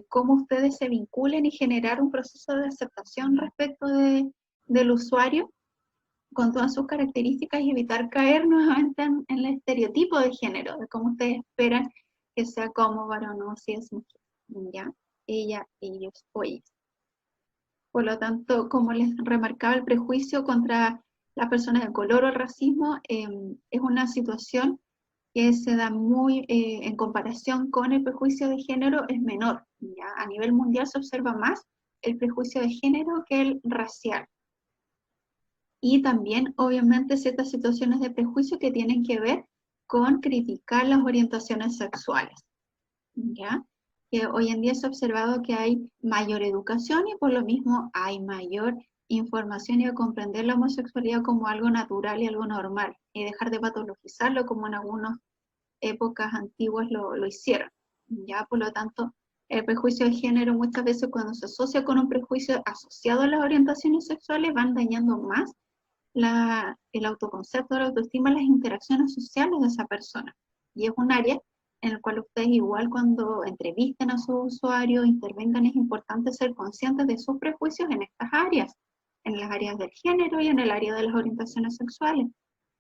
cómo ustedes se vinculen y generar un proceso de aceptación respecto del usuario con todas sus características y evitar caer nuevamente en el estereotipo de género, de cómo ustedes esperan que sea como varón o si es mujer, ¿ya? Ella, ellos o ellas. Por lo tanto, como les remarcaba, el prejuicio contra las personas de color o el racismo es una situación que se da muy, en comparación con el prejuicio de género, es menor, ¿ya? A nivel mundial se observa más el prejuicio de género que el racial. Y también, obviamente, ciertas situaciones de prejuicio que tienen que ver con criticar las orientaciones sexuales, ¿ya? Que hoy en día se ha observado que hay mayor educación y por lo mismo hay mayor información y a comprender la homosexualidad como algo natural y algo normal, y dejar de patologizarlo como en algunas épocas antiguas lo hicieron, ¿ya? Por lo tanto, el prejuicio de género muchas veces cuando se asocia con un prejuicio asociado a las orientaciones sexuales van dañando más el autoconcepto, la autoestima, las interacciones sociales de esa persona. Y es un área en el cual ustedes igual cuando entrevisten a sus usuarios, intervengan, es importante ser conscientes de sus prejuicios en estas áreas, en las áreas del género y en el área de las orientaciones sexuales,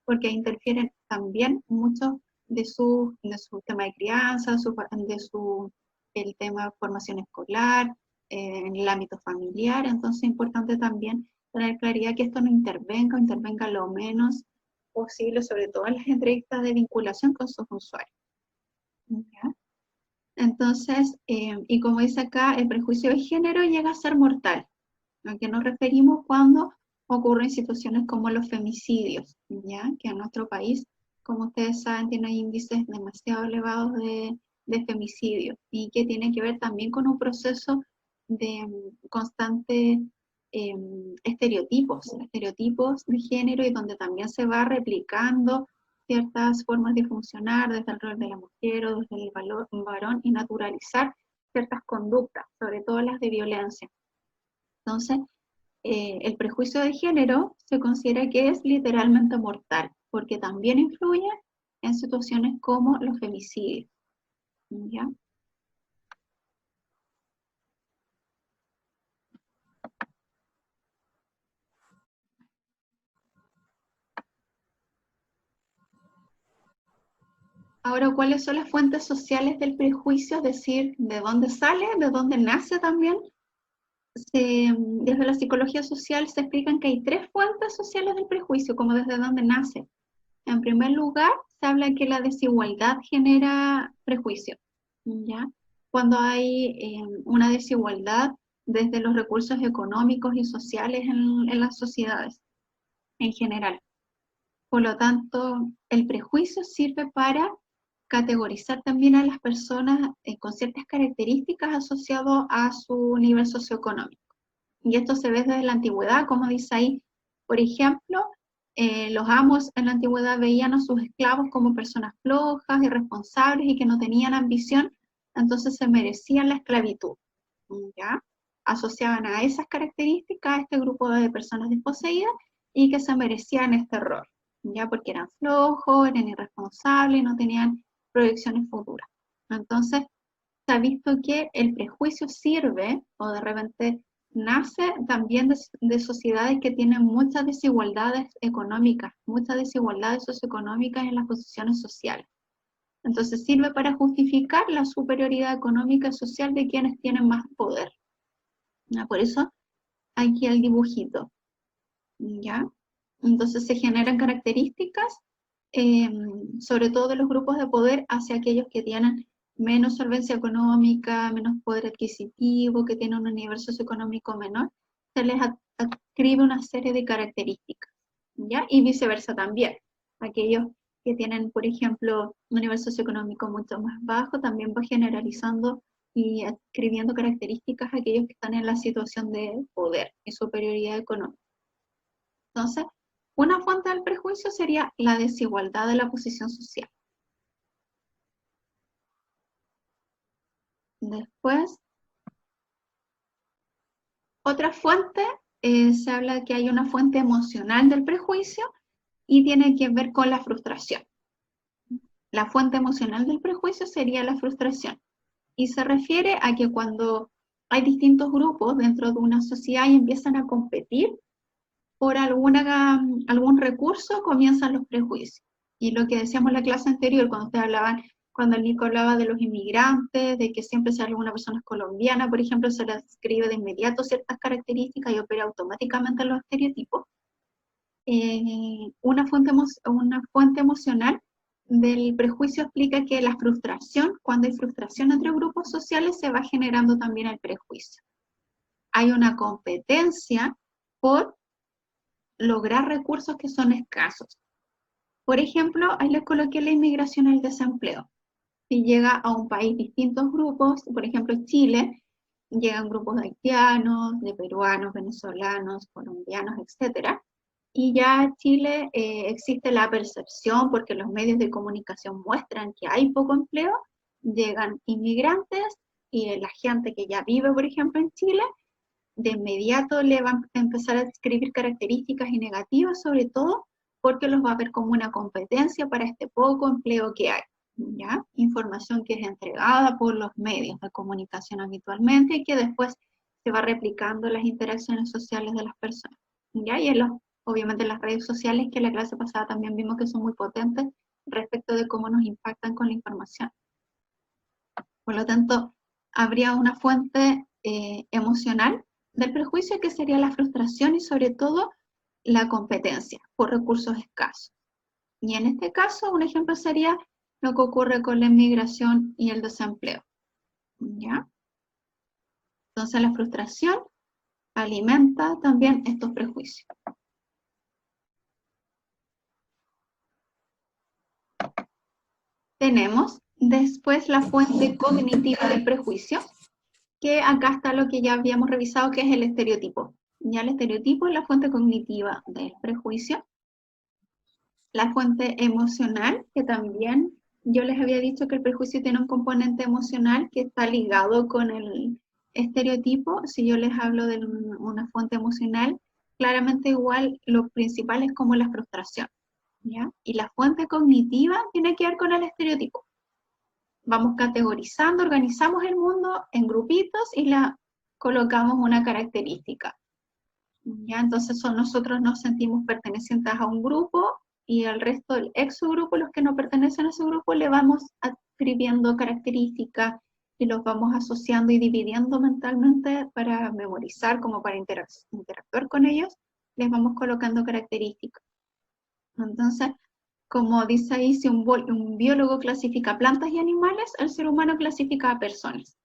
porque interfieren también mucho de su tema de crianza, el tema de formación escolar, en el ámbito familiar. Entonces es importante también tener claridad que esto no intervenga o intervenga lo menos posible, sobre todo en las entrevistas de vinculación con sus usuarios. ¿Ya? Entonces, y como dice acá, el prejuicio de género llega a ser mortal, a que nos referimos cuando ocurren situaciones como los femicidios, ¿ya? Que en nuestro país, como ustedes saben, tiene índices demasiado elevados de femicidio, y que tiene que ver también con un proceso de constante estereotipos de género, y donde también se va replicando ciertas formas de funcionar desde el rol de la mujer o desde el varón, y naturalizar ciertas conductas, sobre todo las de violencia. Entonces, el prejuicio de género se considera que es literalmente mortal, porque también influye en situaciones como los femicidios, ¿ya? Ahora, ¿cuáles son las fuentes sociales del prejuicio? Es decir, ¿de dónde sale? ¿De dónde nace también? Desde la psicología social se explican que hay 3 fuentes sociales del prejuicio, como desde dónde nace. En primer lugar, se habla que la desigualdad genera prejuicio, ¿ya? Cuando hay una desigualdad desde los recursos económicos y sociales en las sociedades en general. Por lo tanto, el prejuicio sirve para categorizar también a las personas con ciertas características asociadas a su nivel socioeconómico. Y esto se ve desde la antigüedad, como dice ahí, por ejemplo, los amos en la antigüedad veían a sus esclavos como personas flojas, irresponsables y que no tenían ambición, entonces se merecían la esclavitud, ¿ya? Asociaban a esas características a este grupo de personas desposeídas y que se merecían este rol, ¿ya? Porque eran flojos, eran irresponsables y no tenían proyecciones futuras. Entonces, se ha visto que el prejuicio sirve, o de repente nace también de sociedades que tienen muchas desigualdades económicas, muchas desigualdades socioeconómicas en las posiciones sociales. Entonces sirve para justificar la superioridad económica y social de quienes tienen más poder. ¿Ya? Por eso aquí el dibujito, ¿ya? Entonces se generan características, sobre todo de los grupos de poder, hacia aquellos que tienen menos solvencia económica, menos poder adquisitivo, que tienen un nivel socioeconómico menor, se les adscribe una serie de características, ¿ya? Y viceversa también. Aquellos que tienen, por ejemplo, un nivel socioeconómico mucho más bajo, también va generalizando y adscribiendo características a aquellos que están en la situación de poder y superioridad económica. Entonces, una fuente del prejuicio sería la desigualdad de la posición social. Después, otra fuente, se habla de que hay una fuente emocional del prejuicio y tiene que ver con la frustración. La fuente emocional del prejuicio sería la frustración y se refiere a que cuando hay distintos grupos dentro de una sociedad y empiezan a competir por algún recurso, comienzan los prejuicios. Y lo que decíamos en la clase anterior, cuando el Nico hablaba de los inmigrantes, de que siempre si alguna persona es colombiana, por ejemplo, se le escribe de inmediato ciertas características y opera automáticamente los estereotipos. Una fuente emocional del prejuicio explica que la frustración, cuando hay frustración entre grupos sociales, se va generando también el prejuicio. Hay una competencia por lograr recursos que son escasos. Por ejemplo, ahí les coloqué la inmigración y el desempleo. Si llega a un país distintos grupos, por ejemplo Chile, llegan grupos de haitianos, de peruanos, venezolanos, colombianos, etc. Y ya en Chile existe la percepción, porque los medios de comunicación muestran que hay poco empleo, llegan inmigrantes y la gente que ya vive, por ejemplo, en Chile, de inmediato le van a empezar a describir características y negativas, sobre todo porque los va a ver como una competencia para este poco empleo que hay, ¿ya? Información que es entregada por los medios de comunicación habitualmente y que después se va replicando en las interacciones sociales de las personas, ¿ya? Y obviamente en las redes sociales, que en la clase pasada también vimos que son muy potentes respecto de cómo nos impactan con la información. Por lo tanto, habría una fuente emocional del prejuicio que sería la frustración y sobre todo la competencia por recursos escasos. Y en este caso, un ejemplo sería lo que ocurre con la inmigración y el desempleo, ¿ya? Entonces la frustración alimenta también estos prejuicios. Tenemos después la fuente cognitiva del prejuicio, que acá está lo que ya habíamos revisado, que es el estereotipo. Ya el estereotipo es la fuente cognitiva del prejuicio. La fuente emocional, que también yo les había dicho que el prejuicio tiene un componente emocional que está ligado con el estereotipo. Si yo les hablo de una fuente emocional, claramente igual lo principal es como la frustración, ¿ya? Y la fuente cognitiva tiene que ver con el estereotipo. Vamos categorizando, organizamos el mundo en grupitos y la colocamos una característica, ¿ya? Entonces nosotros nos sentimos pertenecientes a un grupo y al resto del exogrupo, los que no pertenecen a ese grupo, le vamos adscribiendo características y los vamos asociando y dividiendo mentalmente para memorizar, como para interactuar con ellos, les vamos colocando características. Entonces, como dice ahí, si un biólogo clasifica plantas y animales, el ser humano clasifica a personas.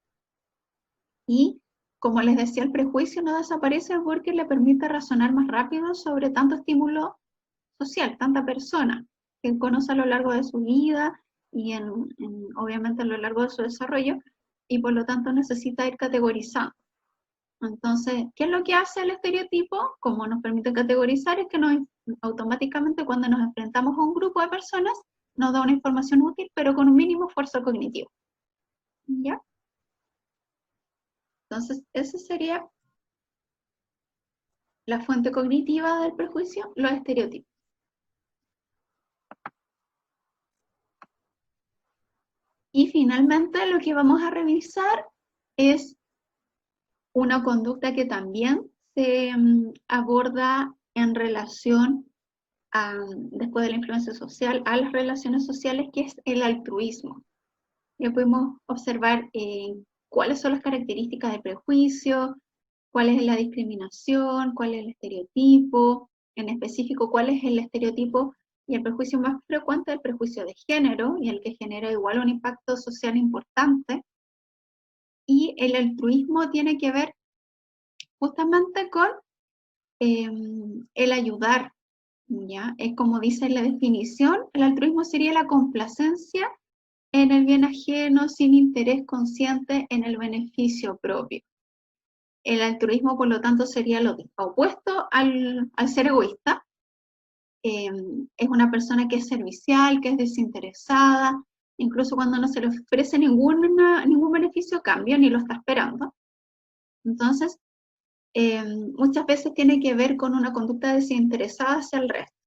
Y, como les decía, el prejuicio no desaparece porque le permite razonar más rápido sobre tanto estímulo social, tanta persona que conoce a lo largo de su vida y obviamente a lo largo de su desarrollo, y por lo tanto necesita ir categorizando. Entonces, ¿qué es lo que hace el estereotipo? Como nos permite categorizar, es que automáticamente cuando nos enfrentamos a un grupo de personas, nos da una información útil, pero con un mínimo esfuerzo cognitivo. ¿Ya? Entonces, esa sería la fuente cognitiva del prejuicio, los estereotipos. Y finalmente lo que vamos a revisar es una conducta que también se aborda en relación después de la influencia social, a las relaciones sociales, que es el altruismo. Ya podemos observar cuáles son las características del prejuicio, cuál es la discriminación, cuál es el estereotipo, en específico cuál es el estereotipo y el prejuicio más frecuente es el prejuicio de género, y el que genera igual un impacto social importante. Y el altruismo tiene que ver justamente con el ayudar, ¿ya? Es como dice la definición, el altruismo sería la complacencia en el bien ajeno sin interés consciente en el beneficio propio. El altruismo, por lo tanto, sería lo opuesto al ser egoísta. Es una persona que es servicial, que es desinteresada, incluso cuando no se le ofrece ningún beneficio a cambio, ni lo está esperando. Entonces, muchas veces tiene que ver con una conducta desinteresada hacia el resto.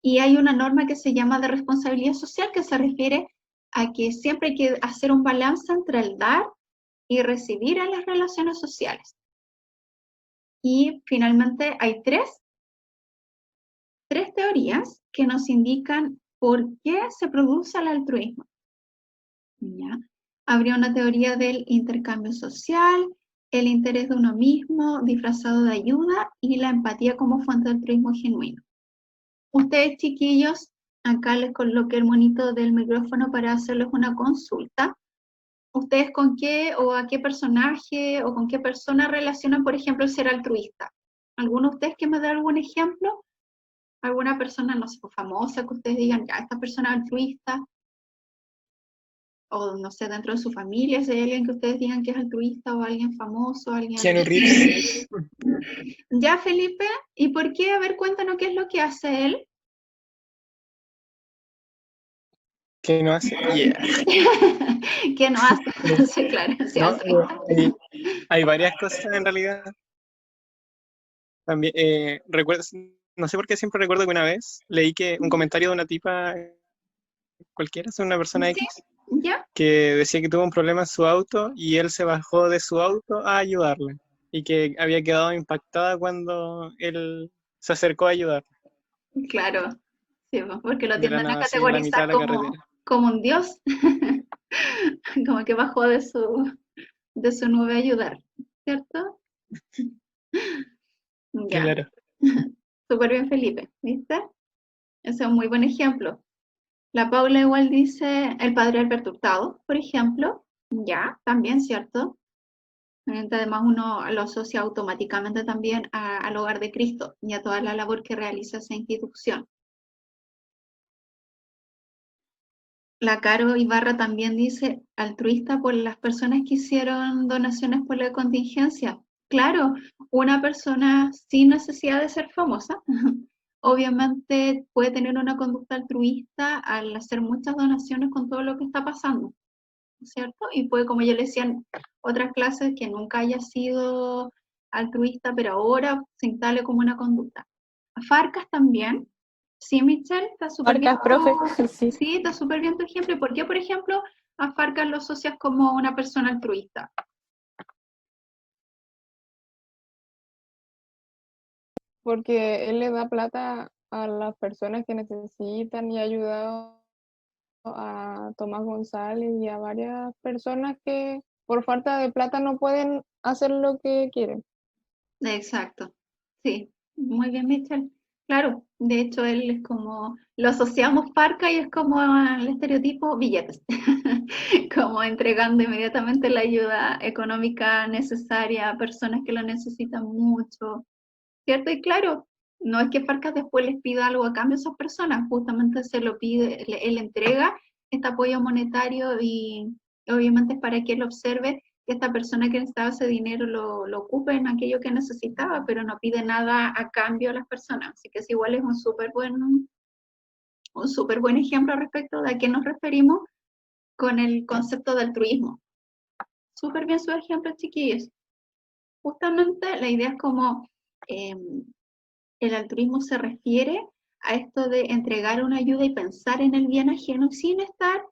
Y hay una norma que se llama de responsabilidad social, que se refiere a que siempre hay que hacer un balance entre el dar y recibir en las relaciones sociales. Y finalmente hay tres teorías que nos indican por qué se produce el altruismo. ¿Ya? Habría una teoría del intercambio social, el interés de uno mismo disfrazado de ayuda y la empatía como fuente de altruismo genuino. Ustedes, chiquillos, acá les coloqué el monito del micrófono para hacerles una consulta. ¿Ustedes con qué o a qué personaje o con qué persona relacionan, por ejemplo, el ser altruista? ¿Alguno de ustedes que me dé algún ejemplo? ¿Alguna persona, no sé, famosa que ustedes digan, ya, esta persona es altruista? O no sé, dentro de su familia, si hay alguien que ustedes digan que es altruista o alguien famoso, alguien... Keanu Reeves. Ya, Felipe, ¿y por qué? A ver, cuéntanos qué es lo que hace él. ¿Qué no hace? Yeah. ¿Qué no hace? Sí, claro, sí, No, altruista. hay varias cosas en realidad. También recuerdo, no sé por qué siempre recuerdo que una vez leí que un comentario de una tipa cualquiera, es una persona Sí, X, ya, que decía que tuvo un problema en su auto y él se bajó de su auto a ayudarle y que había quedado impactada cuando él se acercó a ayudar claro. Sí, pues, porque lo de la tienden a nada, así en la mitad categorizar de la carretera. como un dios. Como que bajó de su nube a ayudar, ¿cierto? Ya, Claro. súper bien, Felipe, ¿viste? Ese es un muy buen ejemplo. La Paula igual dice el padre Alberto Hurtado, por ejemplo. Ya, también, ¿cierto? Además uno lo asocia automáticamente también al hogar de Cristo y a toda la labor que realiza esa institución. La Caro Ibarra también dice altruista por las personas que hicieron donaciones por la contingencia. Claro, una persona sin necesidad de ser famosa, obviamente puede tener una conducta altruista al hacer muchas donaciones con todo lo que está pasando, ¿cierto? Y puede, como yo le decía en otras clases, que nunca haya sido altruista, pero ahora se instale como una conducta. Farcas también. Sí, Michelle, está súper bien. Farcas, profe, sí. Sí, está súper bien tu ejemplo. ¿Y por qué, por ejemplo, a Farcas lo asocias como una persona altruista? Porque él le da plata a las personas que necesitan y ha ayudado a Tomás González y a varias personas que por falta de plata no pueden hacer lo que quieren. Exacto. Sí, muy bien, Michelle. Claro, de hecho él es como, lo asociamos Farca y es como el estereotipo billetes, como entregando inmediatamente la ayuda económica necesaria a personas que lo necesitan mucho, ¿cierto? Y claro, no es que Farcas después les pida algo a cambio a esas personas, justamente se lo pide, él entrega este apoyo monetario y obviamente es para que él observe que esta persona que necesitaba ese dinero lo ocupe en aquello que necesitaba, pero no pide nada a cambio a las personas. Así que es igual es un súper buen ejemplo respecto de a qué nos referimos con el concepto de altruismo. Súper bien su ejemplo, chiquillos. Justamente la idea es como el altruismo se refiere a esto de entregar una ayuda y pensar en el bien ajeno sin estar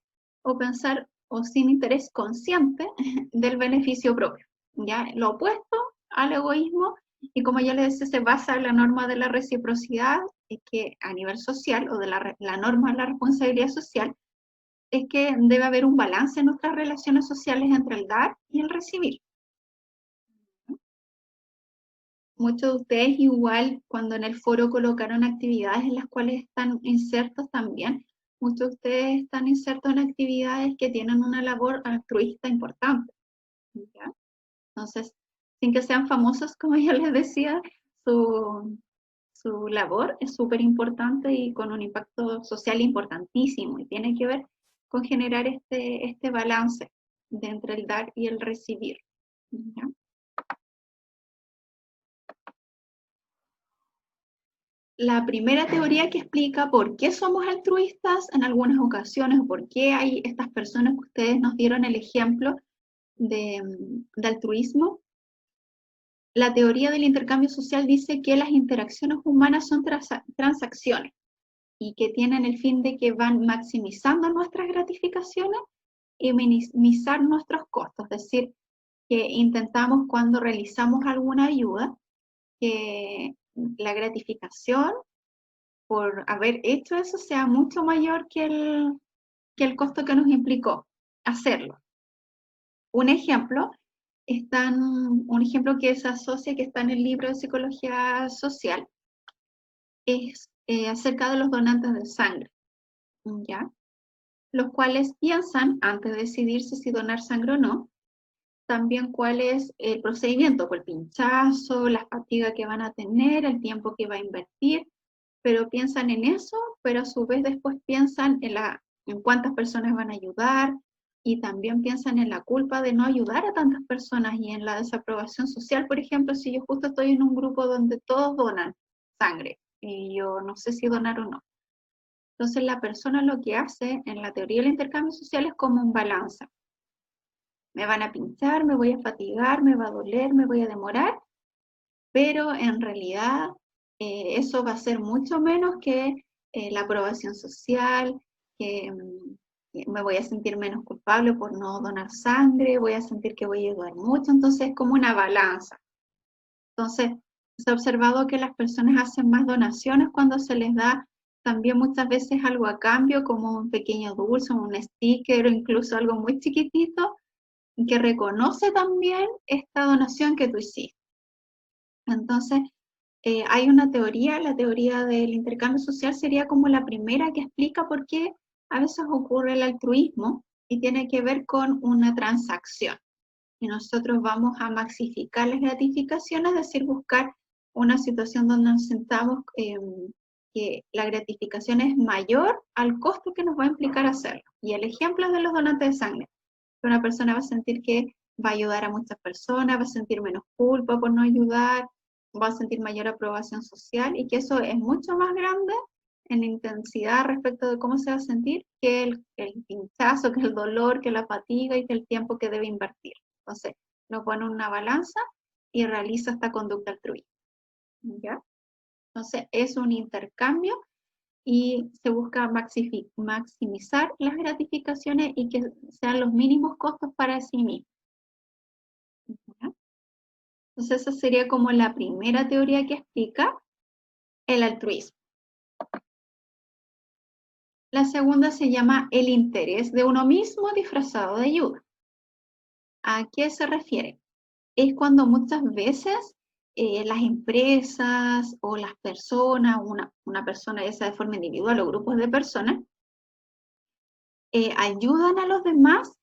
o pensar o sin interés consciente del beneficio propio. ¿Ya? Lo opuesto al egoísmo, y como ya les decía, se basa en la norma de la reciprocidad, es que a nivel social, o de la norma de la responsabilidad social, es que debe haber un balance en nuestras relaciones sociales entre el dar y el recibir. muchos de ustedes igual cuando en el foro colocaron actividades en las cuales están insertos también, muchos de ustedes están insertos en actividades que tienen una labor altruista importante. ¿Ya? Entonces, sin que sean famosos, como yo les decía, su labor es súper importante y con un impacto social importantísimo y tiene que ver con generar este balance de entre el dar y el recibir. ¿Ya? La primera teoría que explica por qué somos altruistas en algunas ocasiones, o por qué hay estas personas que ustedes nos dieron el ejemplo de altruismo. La teoría del intercambio social dice que las interacciones humanas son transacciones y que tienen el fin de que van maximizando nuestras gratificaciones y minimizar nuestros costos. Es decir, que intentamos cuando realizamos alguna ayuda que la gratificación por haber hecho eso sea mucho mayor que el costo que nos implicó hacerlo. Un ejemplo que se asocia, que está en el libro de Psicología Social, es acerca de los donantes de sangre, ¿ya? Los cuales piensan, antes de decidirse si donar sangre o no, también cuál es el procedimiento, el pinchazo, la fatiga que van a tener, el tiempo que va a invertir, pero piensan en eso, pero a su vez después piensan en cuántas personas van a ayudar, y también piensan en la culpa de no ayudar a tantas personas y en la desaprobación social. Por ejemplo, si yo justo estoy en un grupo donde todos donan sangre y yo no sé si donar o no. Entonces la persona lo que hace en la teoría del intercambio social es como un balance. Me van a pinchar, me voy a fatigar, me va a doler, me voy a demorar, pero en realidad eso va a ser mucho menos que la aprobación social, que me voy a sentir menos culpable por no donar sangre, voy a sentir que voy a ayudar mucho, entonces es como una balanza. Entonces, se ha observado que las personas hacen más donaciones cuando se les da también muchas veces algo a cambio, como un pequeño dulce, un sticker o incluso algo muy chiquitito, que reconoce también esta donación que tú hiciste. Entonces, hay una teoría, la teoría del intercambio social sería como la primera que explica por qué a veces ocurre el altruismo y tiene que ver con una transacción. Y nosotros vamos a maxificar las gratificaciones, es decir, buscar una situación donde nos sentamos que la gratificación es mayor al costo que nos va a implicar hacerlo. Y el ejemplo es de los donantes de sangre. Una persona va a sentir que va a ayudar a muchas personas, va a sentir menos culpa por no ayudar, va a sentir mayor aprobación social y que eso es mucho más grande en intensidad respecto de cómo se va a sentir que el pinchazo, que el dolor, que la fatiga y que el tiempo que debe invertir. Entonces, lo pone en una balanza y realiza esta conducta altruista. ¿Ya? Entonces, es un intercambio y se busca maximizar las gratificaciones y que sean los mínimos costos para sí mismo. ¿Ya? Entonces, esa sería como la primera teoría que explica el altruismo. La segunda se llama el interés de uno mismo disfrazado de ayuda. ¿A qué se refiere? Es cuando muchas veces las empresas o las personas, una persona ya sea de forma individual o grupos de personas, ayudan a los demás,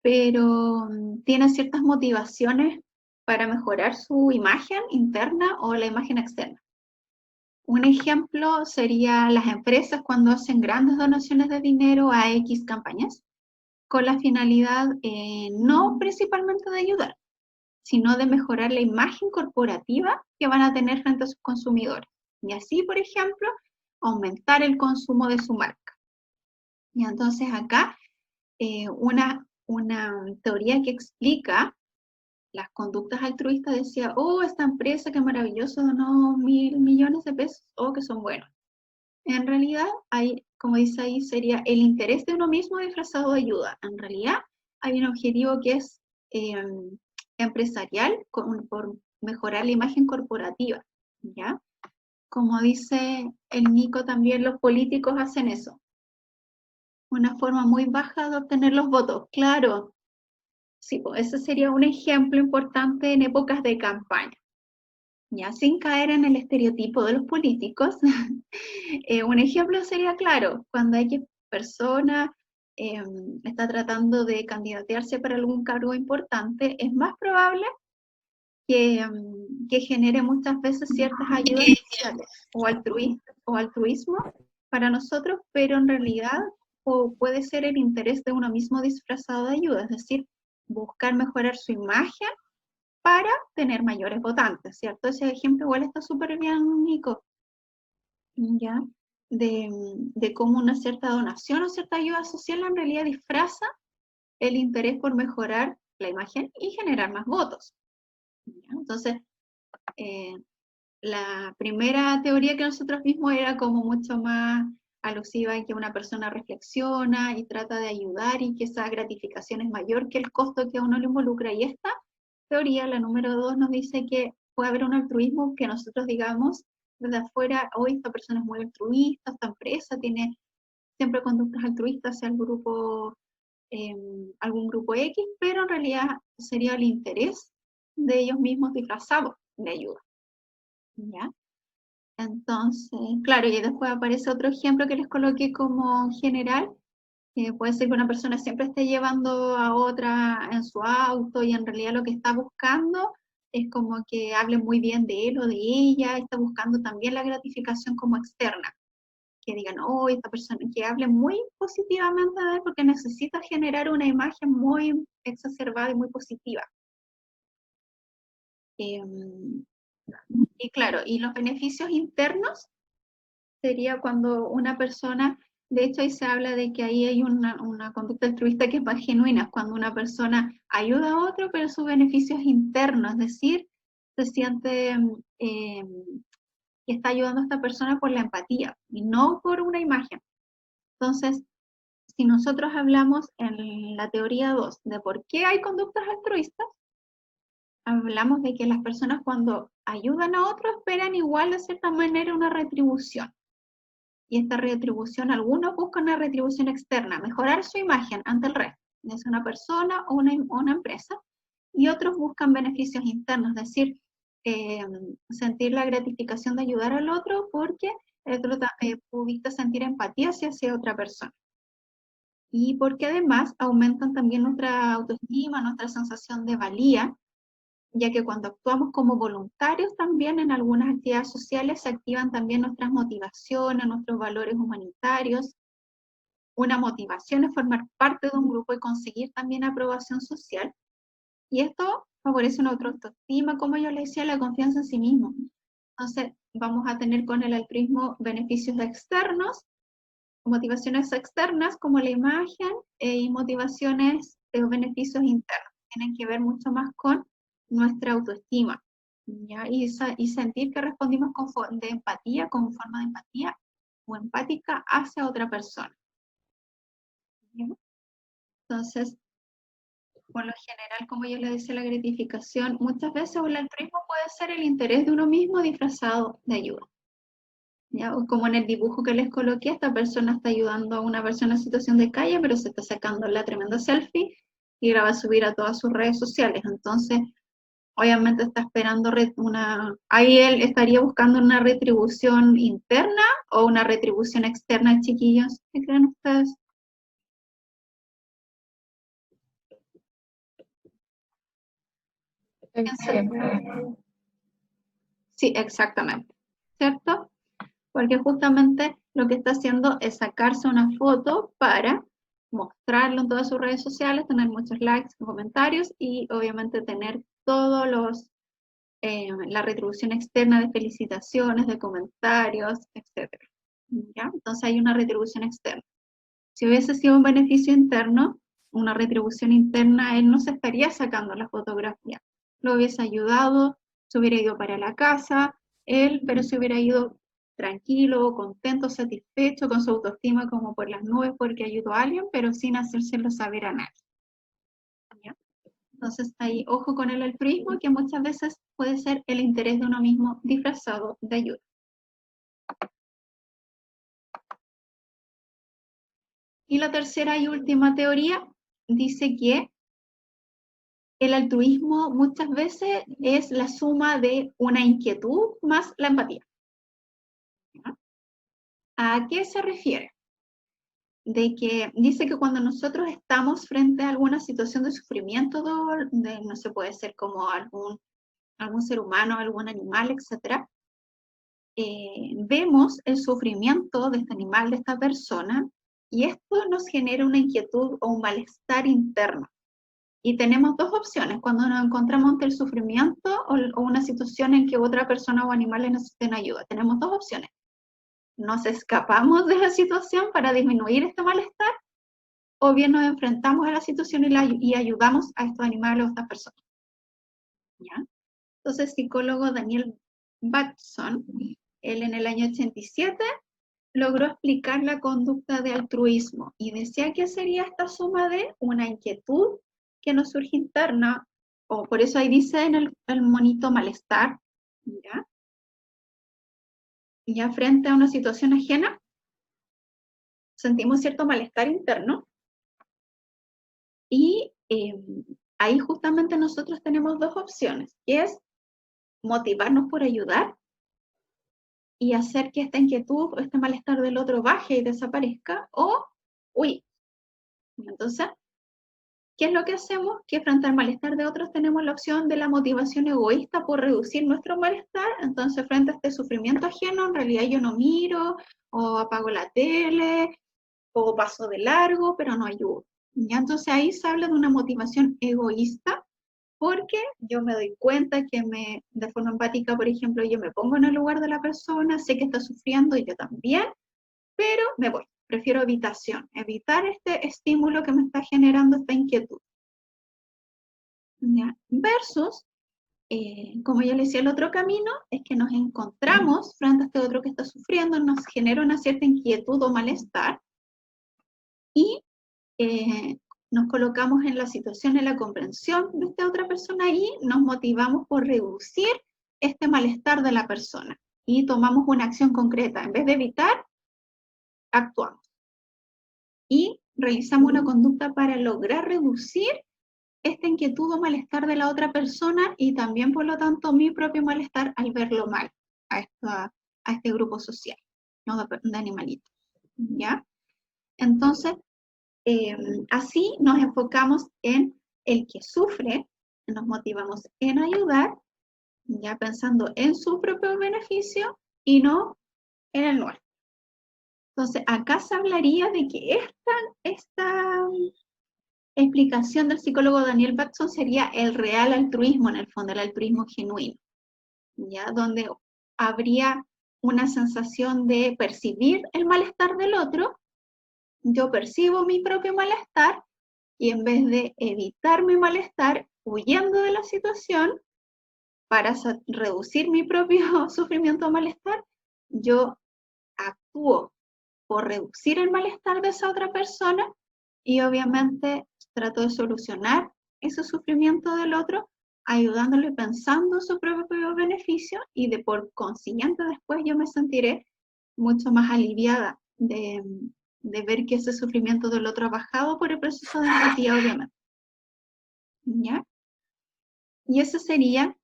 pero tienen ciertas motivaciones para mejorar su imagen interna o la imagen externa. Un ejemplo sería las empresas cuando hacen grandes donaciones de dinero a X campañas, con la finalidad no principalmente de ayudar, sino de mejorar la imagen corporativa que van a tener frente a sus consumidores. Y así, por ejemplo, aumentar el consumo de su marca. Y entonces acá, una teoría que explica las conductas altruistas decía, oh, esta empresa, qué maravilloso, donó 1.000 millones de pesos, oh, que son buenos. En realidad, hay, como dice ahí, sería el interés de uno mismo disfrazado de ayuda. En realidad, hay un objetivo que es empresarial por mejorar la imagen corporativa, ¿ya? Como dice el Nico, también los políticos hacen eso. Una forma muy baja de obtener los votos, claro. Sí, pues ese sería un ejemplo importante en épocas de campaña. Ya sin caer en el estereotipo de los políticos, un ejemplo sería, claro, cuando hay persona está tratando de candidatearse para algún cargo importante, es más probable que genere muchas veces ciertas ayudas sociales o altruismo para nosotros, pero en realidad puede ser el interés de uno mismo disfrazado de ayuda, es decir, buscar mejorar su imagen para tener mayores votantes, ¿cierto? Ese ejemplo igual está súper bien, Nico, ¿ya? De cómo una cierta donación o cierta ayuda social en realidad disfraza el interés por mejorar la imagen y generar más votos. ¿Ya? Entonces, la primera teoría que nosotros vimos era como mucho más alusiva en que una persona reflexiona y trata de ayudar y que esa gratificación es mayor que el costo que a uno le involucra. Y esta teoría, la número 2, nos dice que puede haber un altruismo que nosotros digamos desde afuera, hoy esta persona es muy altruista, esta empresa tiene siempre conductas altruistas hacia el grupo, algún grupo X, pero en realidad sería el interés de ellos mismos disfrazados de ayuda. ¿Ya? Entonces, claro, y después aparece otro ejemplo que les coloqué como general, que puede ser que una persona siempre esté llevando a otra en su auto y en realidad lo que está buscando es como que hable muy bien de él o de ella, está buscando también la gratificación como externa, que digan, oh, esta persona, que hable muy positivamente de él porque necesita generar una imagen muy exacerbada y muy positiva. Y claro, y los beneficios internos sería cuando una persona, de hecho ahí se habla de que ahí hay una conducta altruista que es más genuina, cuando una persona ayuda a otro, pero sus beneficios internos, es decir, se siente que está ayudando a esta persona por la empatía y no por una imagen. Entonces, si nosotros hablamos en la teoría 2 de por qué hay conductas altruistas, hablamos de que las personas cuando ayudan a otros esperan igual de cierta manera una retribución. Y esta retribución, algunos buscan una retribución externa, mejorar su imagen ante el resto, ya sea una persona o una empresa, y otros buscan beneficios internos, es decir, sentir la gratificación de ayudar al otro porque el otro pudiste sentir empatía hacia otra persona. Y porque además aumentan también nuestra autoestima, nuestra sensación de valía, ya que cuando actuamos como voluntarios también en algunas actividades sociales se activan también nuestras motivaciones, nuestros valores humanitarios. Una motivación es formar parte de un grupo y conseguir también aprobación social. Y esto favorece una autoestima, como yo le decía, la confianza en sí mismo. Entonces, vamos a tener con el altruismo beneficios externos, motivaciones externas como la imagen y motivaciones o beneficios internos. Tienen que ver mucho más con nuestra autoestima, ¿ya? Y sentir que respondimos con forma de empatía o empática hacia otra persona. ¿Ya? Entonces, por lo general, como yo le decía, la gratificación, muchas veces el altruismo puede ser el interés de uno mismo disfrazado de ayuda. ¿Ya? O como en el dibujo que les coloqué, esta persona está ayudando a una persona en situación de calle, pero se está sacando la tremenda selfie y la va a subir a todas sus redes sociales. Entonces, obviamente está esperando ahí él estaría buscando una retribución interna o una retribución externa, chiquillos. ¿Qué creen ustedes? Sí, exactamente. ¿Cierto? Porque justamente lo que está haciendo es sacarse una foto para mostrarlo en todas sus redes sociales, tener muchos likes, comentarios y obviamente tener todos la retribución externa de felicitaciones, de comentarios, etc. ¿Ya? Entonces hay una retribución externa. Si hubiese sido un beneficio interno, una retribución interna, él no se estaría sacando la fotografía. Lo hubiese ayudado, se hubiera ido para la casa, pero se hubiera ido tranquilo, contento, satisfecho, con su autoestima como por las nubes porque ayudó a alguien, pero sin hacérselo saber a nadie. ¿Ya? Entonces ahí, ojo con el altruismo, que muchas veces puede ser el interés de uno mismo disfrazado de ayuda. Y la tercera y última teoría dice que el altruismo muchas veces es la suma de una inquietud más la empatía. ¿Ya? ¿A qué se refiere? De que dice que cuando nosotros estamos frente a alguna situación de sufrimiento, no se puede ser como algún ser humano, algún animal, etc., vemos el sufrimiento de este animal, de esta persona, y esto nos genera una inquietud o un malestar interno. Y tenemos dos opciones cuando nos encontramos ante el sufrimiento o una situación en que otra persona o animales necesiten ayuda. Tenemos dos opciones. Nos escapamos de la situación para disminuir este malestar, o bien nos enfrentamos a la situación y ayudamos a estos animales o a estas personas. ¿Ya? Entonces, el psicólogo Daniel Batson, él en el año 87 logró explicar la conducta de altruismo y decía que sería esta suma de una inquietud que nos surge interna, o por eso ahí dice en el monito malestar, ¿ya? Ya frente a una situación ajena, sentimos cierto malestar interno, y ahí justamente nosotros tenemos dos opciones, que es motivarnos por ayudar y hacer que esta inquietud o este malestar del otro baje y desaparezca, o huir. Entonces, ¿qué es lo que hacemos? Que frente al malestar de otros tenemos la opción de la motivación egoísta por reducir nuestro malestar. Entonces, frente a este sufrimiento ajeno, en realidad yo no miro, o apago la tele, o paso de largo, pero no ayudo. ¿Ya? Entonces ahí se habla de una motivación egoísta, porque yo me doy cuenta que de forma empática, por ejemplo, yo me pongo en el lugar de la persona, sé que está sufriendo y yo también, pero me voy. Prefiero evitar este estímulo que me está generando esta inquietud. ¿Ya? Versus, como ya le decía, el otro camino es que nos encontramos frente a este otro que está sufriendo, nos genera una cierta inquietud o malestar, y nos colocamos en la situación, en la comprensión de esta otra persona, y nos motivamos por reducir este malestar de la persona. Y tomamos una acción concreta. En vez de evitar, actuamos. Y realizamos una conducta para lograr reducir esta inquietud o malestar de la otra persona, y también, por lo tanto, mi propio malestar al verlo mal a este grupo social, ¿no? de animalitos. ¿Ya? Entonces, así nos enfocamos en el que sufre, nos motivamos en ayudar, ya pensando en su propio beneficio y no en el nuestro. Entonces, acá se hablaría de que esta explicación del psicólogo Daniel Batson sería el real altruismo, en el fondo, el altruismo genuino, ya, donde habría una sensación de percibir el malestar del otro. Yo percibo mi propio malestar, y en vez de evitar mi malestar huyendo de la situación para reducir mi propio sufrimiento o malestar, yo actúo por reducir el malestar de esa otra persona, y obviamente trato de solucionar ese sufrimiento del otro, ayudándolo y pensando en su propio beneficio, y por consiguiente después yo me sentiré mucho más aliviada de ver que ese sufrimiento del otro ha bajado por el proceso de empatía, obviamente. ¿Ya? Y esa sería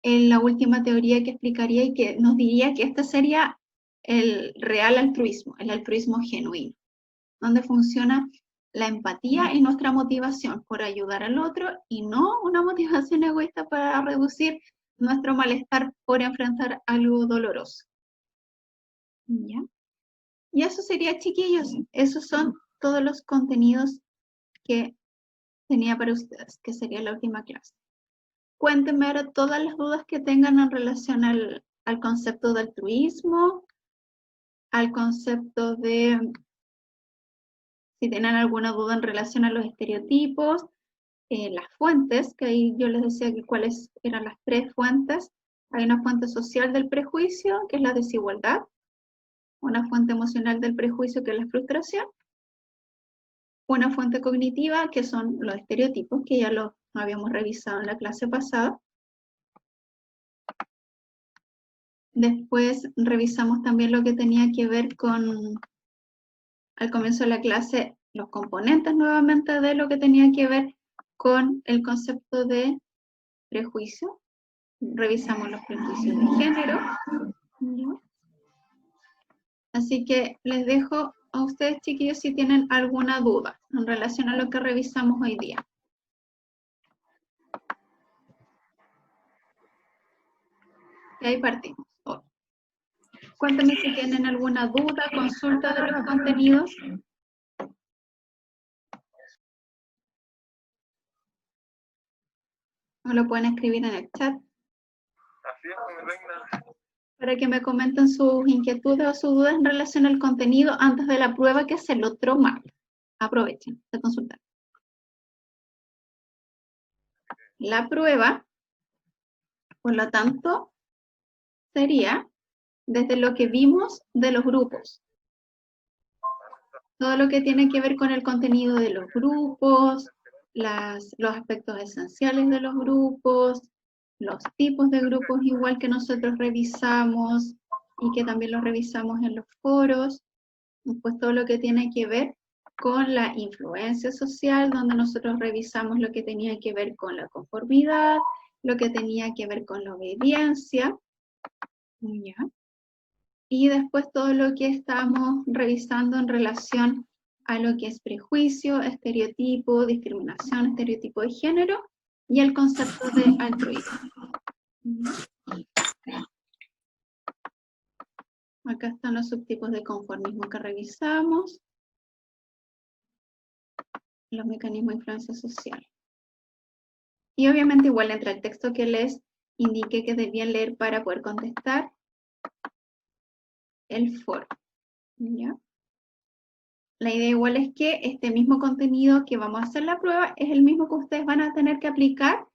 la última teoría que explicaría, y que nos diría que este sería el real altruismo, el altruismo genuino, donde funciona la empatía y nuestra motivación por ayudar al otro, y no una motivación egoísta para reducir nuestro malestar por enfrentar algo doloroso. ¿Ya? Y eso sería, chiquillos. Esos son todos los contenidos que tenía para ustedes, que sería la última clase. Cuéntenme ahora todas las dudas que tengan en relación al concepto de altruismo, al concepto de, si tienen alguna duda en relación a los estereotipos, las fuentes, que ahí yo les decía que cuáles eran las 3 fuentes. Hay una fuente social del prejuicio, que es la desigualdad, una fuente emocional del prejuicio, que es la frustración, una fuente cognitiva, que son los estereotipos, que ya los habíamos revisado en la clase pasada. Después revisamos también lo que tenía que ver con, al comienzo de la clase, los componentes nuevamente de lo que tenía que ver con el concepto de prejuicio. Revisamos los prejuicios de género. ¿Ya? Así que les dejo a ustedes, chiquillos, si tienen alguna duda en relación a lo que revisamos hoy día. Y ahí partimos hoy. Cuéntame si tienen alguna duda, consulta de los contenidos. O lo pueden escribir en el chat Así es, mi reina. para que me comenten sus inquietudes o sus dudas en relación al contenido antes de la prueba, que es el otro martes. Aprovechen de consultar. La prueba, por lo tanto, sería desde lo que vimos de los grupos. Todo lo que tiene que ver con el contenido de los grupos, los aspectos esenciales de los grupos, los tipos de grupos igual que nosotros revisamos y que también los revisamos en los foros. Después todo lo que tiene que ver con la influencia social, donde nosotros revisamos lo que tenía que ver con la conformidad, lo que tenía que ver con la obediencia. ¿Ya? Y después todo lo que estamos revisando en relación a lo que es prejuicio, estereotipo, discriminación, estereotipo de género y el concepto de altruismo. Acá están los subtipos de conformismo que revisamos, los mecanismos de influencia social. Y obviamente igual entre el texto que les indiqué que debían leer para poder contestar, el foro. ¿Ya? La idea igual es que este mismo contenido que vamos a hacer la prueba es el mismo que ustedes van a tener que aplicar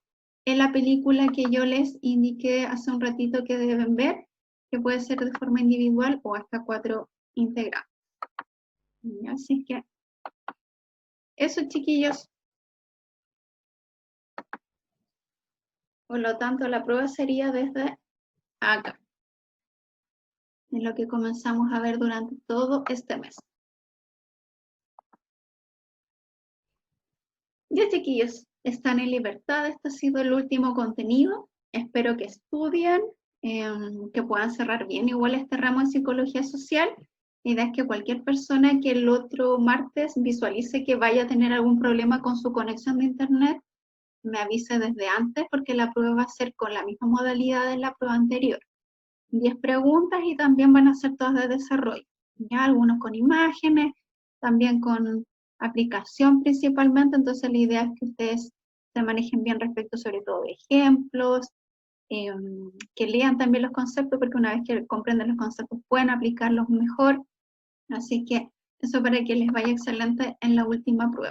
en la película que yo les indiqué hace un ratito que deben ver, que puede ser de forma individual o hasta 4 integrantes. ¿Ya? Así que eso, chiquillos. Por lo tanto, la prueba sería desde acá, en lo que comenzamos a ver durante todo este mes. Ya, chiquillos, están en libertad. Este ha sido el último contenido. Espero que estudien, que puedan cerrar bien igual este ramo de psicología social. La idea es que cualquier persona que el otro martes visualice que vaya a tener algún problema con su conexión de internet, me avise desde antes, porque la prueba va a ser con la misma modalidad de la prueba anterior. 10 preguntas y también van a ser todas de desarrollo. ¿Ya? Algunos con imágenes, también con aplicación principalmente, entonces la idea es que ustedes se manejen bien respecto sobre todo de ejemplos, que lean también los conceptos, porque una vez que comprenden los conceptos pueden aplicarlos mejor. Así que eso para que les vaya excelente en la última prueba.